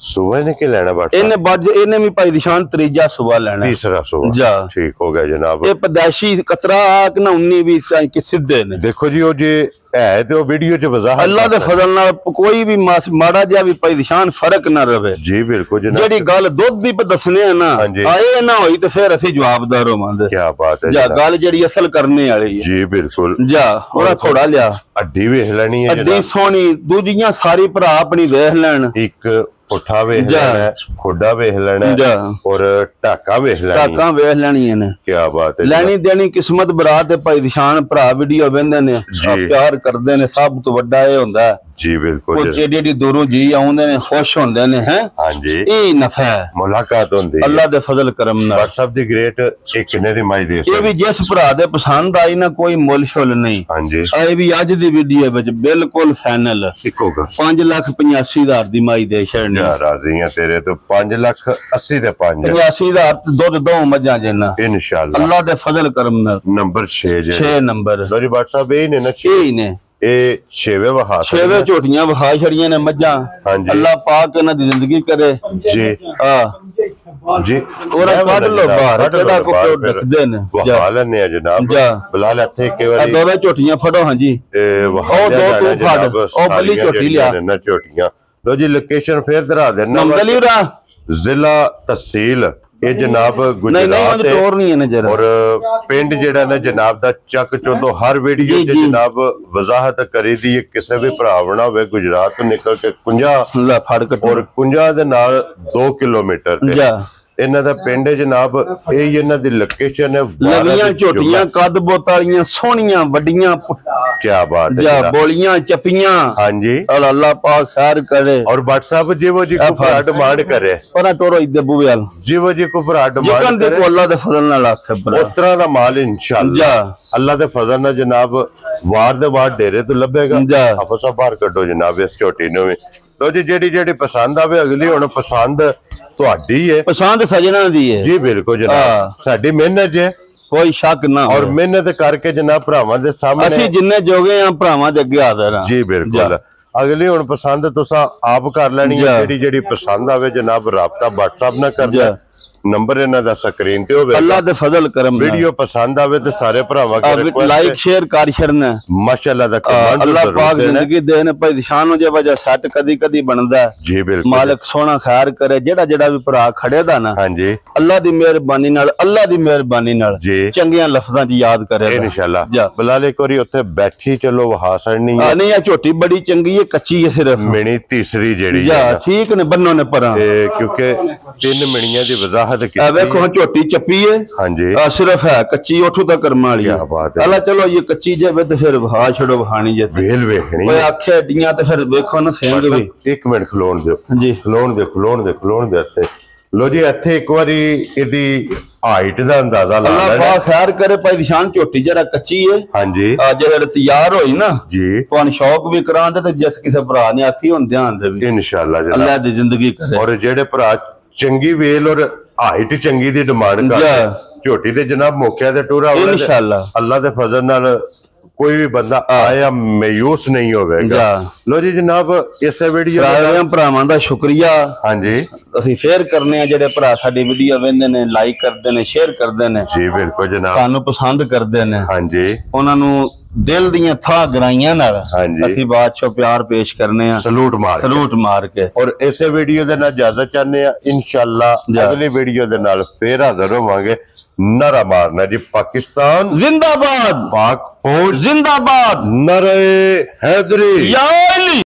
ਸੁਬਹ ਨੇ ਕੀ ਲੈਣਾ ਬਾਟ ਇਹਨੇ ਵੀ ਭਾਈ ਨਿਸ਼ਾਨ ਤੀਜਾ ਸੁਬਹ ਲੈਣਾ, ਤੀਸਰਾ ਸੁਬਹ। ਠੀਕ ਹੋ ਗਿਆ ਜਨਾਬ, ਇਹ ਪਦਾਸ਼ੀ ਕਤਰਾ ਕਿ ਨਾ 19 20 ਕਿ ਸਿੱਧੇ ਨੇ। ਦੇਖੋ ਜੀ ਉਹ ਜੇ ਹੈ ਤੇ ਉਹ ਵੀਡੀਓ ਚ ਵਜ਼ਾਹਤ ਅੱਲਾ ਦੇ ਫਜ਼ਲ ਨਾਲ ਕੋਈ ਵੀ ਮਾੜਾ ਜਿਹਾ ਵੀ ਭਾਈ ਨਿਸ਼ਾਨ ਫਰਕ ਨਾ ਰਵੇ। ਜੀ ਬਿਲਕੁਲ ਜਨਾਬ, ਜਿਹੜੀ ਗੱਲ ਦੁੱਧ ਦੀ ਦੱਸਨੇ ਆ ਨਾ ਆਏ ਨਾ ਹੋਈ ਤੇ ਫਿਰ ਅਸੀਂ ਜਵਾਬਦਾਰ ਹੋਵਾਂਗੇ। ਕੀ ਬਾਤ ਹੈ ਜਾਂ ਗੱਲ ਜਿਹੜੀ ਅਸਲ ਕਰਨੇ ਵਾਲੀ ਹੈ। ਜੀ ਬਿਲਕੁਲ, ਜਾ ਉਹਦਾ ਥੋੜਾ ਲਿਆ ਅੱਡੀ ਵੇਖ ਲੈਣੀ ਹੈ, ਅੱਡੀ ਸੋਹਣੀ। ਦੂਜੀਆਂ ਸਾਰੀ ਭਰਾ ਆਪਣੀ ਵੇਖ ਲੈਣ, ਇੱਕ ਪੁੱਠਾ ਵੇਖ ਲੈਣਾ, ਖੋਡਾ ਵੇਖ ਲੈਣਾ ਔਰ ਢਾਕਾ ਵੇਖ ਲੈਣੀ, ਢਾਕਾਂ ਵੇਖ ਲੈਣੀਆਂ ਨੇ। ਕੀ ਬਾਤ ਹੈ, ਲੈਣੀ ਦੇਣੀ ਕਿਸਮਤ ਬਰਾਤ ਤੇ ਭਾਈ ਨਿਸ਼ਾਨ ਭਰਾ ਵੀਡੀਓ ਵੇਖਦੇ ਨੇ, ਪਿਆਰ ਕਰਦੇ ਨੇ। ਸਭ ਤੋਂ ਵੱਡਾ ਇਹ ਹੁੰਦਾ ਜੀ ਬਿਲਕੁਲ, ਉਹ ਜਿਹੜੀ ਦੂਰੋਂ ਜੀ ਆਉਂਦੇ ਨੇ ਖੁਸ਼ ਹੁੰਦੇ ਨੇ। ਹੈ ਹਾਂਜੀ, ਇਹ ਨਫਾ ਹੈ, ਮੁਲਾਕਾਤ ਹੁੰਦੀ ਹੈ ਅੱਲਾ ਦੇ ਫਜ਼ਲ ਕਰਮ ਨਾਲ। WhatsApp ਦੀ ਗ੍ਰੇਟ ਇਹ ਕਿੰਨੇ ਦੀ ਮਾਈ ਦੇ ਇਹ ਵੀ ਜਿਸ ਭਰਾ ਦੇ ਪਸੰਦ ਆਈ ਨਾ ਕੋਈ ਮੁੱਲ ਸ਼ੁੱਲ ਨਹੀਂ। ਹਾਂਜੀ, ਇਹ ਵੀ ਅੱਜ ਦੀ ਵੀਡੀਓ ਵਿੱਚ ਬਿਲਕੁਲ ਫਾਈਨਲ ਇੱਕੋਗਾ 5,85,000 ਦੀ ਮਾਈ ਦੇ ਛੜਨੀ। ਰਾਜ਼ੀ ਆ ਤੇਰੇ ਤੋਂ 5,80,000 ਤੇ 85,000 ਦੁੱਧ ਦੋ ਮੱਝਾਂ ਜਿੰਨਾ ਇਨਸ਼ਾਅੱਲਾ ਅੱਲਾ ਦੇ ਫਜ਼ਲ ਕਰਮ ਨਾਲ। ਨੰਬਰ 6 ਨੰਬਰ ਲੋ ਜੀ WhatsApp ਇਹ ਨੇ ਨਾ 6 ਨੇ। ਇਹ 6ਵੇਂ ਵਹਾ 6ਵੇਂ ਝੋਟੀਆਂ ਵਹਾ ਛੜੀਆਂ ਨੇ ਮੱਝਾਂ। ਅੱਲਾ ਪਾਕ ਇਹਨਾਂ ਦੀ ਜ਼ਿੰਦਗੀ ਕਰੇ। ਜੀ ਜੀ ਉਹਰਾ ਕੱਢ ਲੋ ਬਾਹਰ ਕਿਹੜਾ ਕੋ ਰੱਖਦੇ ਨੇ। ਵਹਾ ਲੈਣੇ ਆ ਜਨਾਬ, ਬਲਾਲ ਇੱਥੇ ਇੱਕ ਵਾਰੀ ਦੋਵੇਂ ਝੋਟੀਆਂ ਫੜੋ। ਹਾਂਜੀ ਇਹ ਵਹਾ ਉਹ ਦੋ ਤੂੰ ਫੜ, ਉਹ ਬੱਲੀ ਝੋਟੀ ਲਿਆ ਨਾ ਝੋਟੀਆਂ। ਲੋ ਜੀ ਲੋਕੇਸ਼ਨ ਫੇਰ ਦਰਾ ਦੇਣਾ, ਜ਼ਿਲ੍ਹਾ ਤਹਿਸੀਲ ਇਹ ਜਨਾਬ ਗੁਜਰਾਤ ਔਰ ਪਿੰਡ ਜਿਹੜਾ ਨਾ ਜਨਾਬ ਦਾ ਚੱਕ ਚੋਂਦੋ। ਹਰ ਵੀਡੀਓ ਚ ਜਨਾਬ ਵਜ਼ਾਹਤ ਕਰੀ ਦੀ ਕਿਸੇ ਵੀ ਭਰਾ ਬਣਾ ਹੋਵੇ ਗੁਜਰਾਤ ਤੋਂ ਨਿਕਲ ਕੇ 50 ਔਰ 50 ਦੇ ਨਾਲ 2 ਕਿਲੋਮੀਟਰ ਤੇ ਇਹਨਾਂ ਦਾ ਪਿੰਡ ਹੈ ਜਨਾਬ। ਇਹ ਇਹਨਾਂ ਦੀ ਲੋਕੇਸ਼ਨ ਹੈ। ਲਵੀਆਂ ਝੋਟੀਆਂ ਕੱਦ ਬੋਤ ਵਾਲੀਆਂ ਸੋਹਣੀਆਂ ਵੱਡੀਆਂ। ਕੀ ਬਾਤ ਹੈ, ਬੋਲੀਆਂ ਚੱਪੀਆਂ। ਹਾਂਜੀ, ਅੱਲਾਹ ਪਾਕ ਖੈਰ ਕਰੇ। ਔਰ WhatsApp ਜਿਵੋ ਜੀ ਕੋ ਭਰਾ ਡਿਮਾਂਡ करे ਪਰ ਟੋਰੋ ਇੱਦੇ ਬੂਵੇ ਵਾਲ ਜਿਵੋ ਜੀ ਕੋ ਭਰਾ ਡਿਮਾਂਡ करे ਅੱਲਾਹ ਦੇ ਫਜ਼ਲ ਨਾਲ ਆਖੇ ਉਸ ਤਰ੍ਹਾਂ ਦਾ ਮਾਲ ਇਨਸ਼ਾਅੱਲਾ ਅੱਲਾਹ ਦੇ ਫਜ਼ਲ ਨਾਲ ਜਨਾਬ ਵਾਰ ਦੇ ਵਾਰ ਡੇਰੇ ਤੋਂ ਲੱਭੇਗਾ। ਆਪਸਾ ਬਾਹਰ ਕੱਢੋ ਜਨਾਬ ਇਸ ਝੋਟੀ ਨੂੰ ਵੀ। ਤੋ ਜੀ ਜਿਹੜੀ ਪਸੰਦ ਆਵੇ ਅਗਲੀ ਹੁਣ ਪਸੰਦ ਤੁਹਾਡੀ ਹੈ, ਪਸੰਦ ਸਜਣਾ ਦੀ ਹੈ। ਜੀ ਬਿਲਕੁਲ ਜਨਾਬ, ਸਾਡੀ ਮਿਹਨਤ ਹੈ, ਕੋਈ ਸ਼ੱਕ ਨਾ। ਔਰ ਮਿਹਨਤ ਕਰਕੇ ਜਨਾਬ ਭਰਾਵਾਂ ਦੇ ਸਾਹਮਣੇ ਅਸੀਂ ਜਿੰਨੇ ਜੋਗੇ ਆ ਭਰਾਵਾਂ ਦੇ ਅੱਗੇ ਹਾਜ਼ਰ ਆ। ਜੀ ਬਿਲਕੁਲ, ਅਗਲੀ ਹੁਣ ਪਸੰਦ ਤੁਸੀਂ ਆਪ ਕਰ ਲੈਣੀ ਹੈ। ਜਿਹੜੀ ਪਸੰਦ ਆਵੇ ਜਨਾਬ ਰਾਬਤਾ WhatsApp ਨਾਲ ਕਰਨਾ। ਨੰਬਰ ਇਹਨਾਂ ਦਾ ਸਕਰੀਨ ਤੇ ਹੋਵੇ। ਅੱਲਾ ਦੇ ਫਜ਼ਲ ਕਰਮ ਵੀਡੀਓ ਪਸੰਦ ਆਵੇ ਤੇ ਸਾਰੇ ਭਰਾਵਾਂ ਕੇ ਰਿਕਵੈਸਟ ਲਾਈਕ ਸ਼ੇਅਰ ਕਰ ਛੜਨਾ। ਮਾਸ਼ਾਅੱਲਾ ਦਾ ਕਮਾਂਡ ਅੱਲਾ ਪਾਕ ਜ਼ਿੰਦਗੀ ਦੇਣ ਭਾਈ ਨਿਸ਼ਾਨ ਹੋ ਜਾਵੇ ਜਾਂ ਸੱਟ ਕਦੀ ਬਣਦਾ। ਜੀ ਬਿਲਕੁਲ, ਮਾਲਕ ਸੋਹਣਾ ਖੈਰ ਕਰੇ। ਜਿਹੜਾ ਵੀ ਭਰਾ ਖੜੇ ਦਾ ਨਾ ਹਾਂਜੀ ਅੱਲਾ ਦੀ ਮਿਹਰਬਾਨੀ ਨਾਲ ਚੰਗੀਆਂ ਲਫ਼ਜ਼ਾਂ 'ਚ ਯਾਦ ਕਰੇ ਇਨਸ਼ਾਅੱਲਾ। ਬਲਾਲ ਇੱਕ ਵਾਰੀ ਉੱਥੇ ਬੈਠੀ ਚਲੋ ਵਹਾ ਸੜਨੀ ਨਹੀਂ। ਇਹ ਝੋਟੀ ਬੜੀ ਚੰਗੀ ਹੈ, ਕੱਚੀ ਹੈ ਸਿਰਫ ਮਿਣੀ ਤੀਸਰੀ ਜਿਹੜੀ ਠੀਕ ਨੇ ਬੰਨੋ ਨੇ ਪਰਾਂ ਕਿਉਂਕਿ 3 ਮਿਣੀਆਂ ਦੀ ਵਜ਼ਾਹਤ ਬਾਤ ਇਹ ਵੇਖੋ ਹੁਣ ਝੋਟੀ ਚੱਪੀ ਹੈ ਹਾਂਜੀ ਆ ਸਿਰਫ ਹੈ ਕੱਚੀ ਉਠੂ ਤਾਂ ਕਰਮ ਵਾਲੀ ਕੀ ਬਾਤ ਹੈ ਅੱਲਾ ਚਲੋ ਇਹ ਕੱਚੀ ਜੇ ਤੇ ਫਿਰ ਵਹਾ ਛੜੋ ਵਹਾਣੀ ਜੇ ਵੇਲ ਵੇਖਣੀ ਓਏ ਆਖੇ ਡੀਆਂ ਤੇ ਫਿਰ ਵੇਖੋ ਨਾ ਸਿੰਘ ਵੀ ਇੱਕ ਮਿੰਟ ਖਲੋਣ ਦਿਓ ਹਾਂਜੀ ਖਲੋਣ ਦੇ ਇੱਥੇ ਲੋ ਜੀ ਇੱਥੇ ਇੱਕ ਵਾਰੀ ਇਹਦੀ ਹਾਈਟ ਦਾ ਅੰਦਾਜ਼ਾ ਲਾ ਅੱਲਾ ਲੈਣਾ ਪਾ ਖੈਰ ਕਰੇ ਭਾਈ ਨਿਸ਼ਾਨ ਝੋਟੀ ਜਰਾ ਕੱਚੀ ਹੈ ਹਾਂਜੀ ਆ ਜਿਹੜੇ ਤਿਆਰ ਹੋਈ ਨਾ ਜੀ ਤੁਹਾਨੂੰ ਸ਼ੌਕ ਵੀ ਕਰਾਂਦੇ ਤੇ ਜਿਸ ਕਿਸੇ ਭਰਾ ਨੇ ਆਖੀ ਹੁਣ ਧਿਆਨ ਦੇ ਵੀ ਇਨਸ਼ਾਅੱਲਾ ਜਨਾਬ ਅੱਲਾ ਦੀ ਜ਼ਿੰਦਗੀ ਕਰੇ ਔਰ ਜਿਹੜੇ ਭਰਾ ਚੰਗੀ ਵੇਲ ਔਰ ਹਾਈਟ ਚੰਗੀ ਦੀ ਡਿਮਾਂਡ ਕਰਦੇ ਝੋਟੀ ਦੇ ਜਨਾਬ ਮੌਕਿਆਂ ਤੇ ਟੂਰਾ ਇਨਸ਼ਾਅੱਲਾ ਅੱਲਾ ਦੇ ਫਜ਼ਲ ਨਾਲ ਕੋਈ ਵੀ ਬੰਦਾ ਆਇਆ ਮਾਯੂਸ ਨਹੀਂ ਹੋਵੇਗਾ ਲੋ ਜੀ ਜਨਾਬ ਇਸੇ ਵੀਡੀਓ ਸਾਰਿਆਂ ਭਰਾਵਾਂ ਦਾ ਸ਼ੁਕਰੀਆ ਹਾਂਜੀ ਅਸੀਂ ਸ਼ੇਅਰ ਕਰਨੇ ਆ ਜਿਹੜੇ ਭਰਾ ਸਾਡੀ ਵੀਡੀਓ ਵੇਖਦੇ ਨੇ ਲਾਈਕ ਕਰਦੇ ਨੇ ਸ਼ੇਅਰ ਕਰਦੇ ਨੇ ਜੀ ਬਿਲਕੁਲ ਜਨਾਬ ਸਾਨੂੰ ਪਸੰਦ ਕਰਦੇ ਨੇ ਹਾਂਜੀ ਉਹਨਾਂ ਨੂੰ ਦਿਲ ਦੀਆਂ ਥਾਂ ਗਰਾਈਆਂ ਨਾਲ ਅਸੀਂ ਬਾਦਸ਼ਾਹ ਪਿਆਰ ਪੇਸ਼ ਕਰਨੇ ਆ ਸਲੂਟ ਮਾਰ ਕੇ ਔਰ ਇਸੇ ਵੀਡੀਓ ਦੇ ਨਾਲ ਇਜਾਜ਼ਤ ਚਾਹਨੇ ਆ ਇਨਸ਼ਾਅੱਲਾ ਅਗਲੀ ਵੀਡੀਓ ਦੇ ਨਾਲ ਫੇਰ ਹਾਜ਼ਰ ਹੋਵਾਂਗੇ ਨਾਰਾ ਮਾਰਨਾ ਜੀ ਪਾਕਿਸਤਾਨ ਜ਼ਿੰਦਾਬਾਦ ਪਾਕ ਫੌਜ ਜ਼ਿੰਦਾਬਾਦ ਨਾਰੇ ਹੈਦਰੀ ਯਾ ਅਲੀ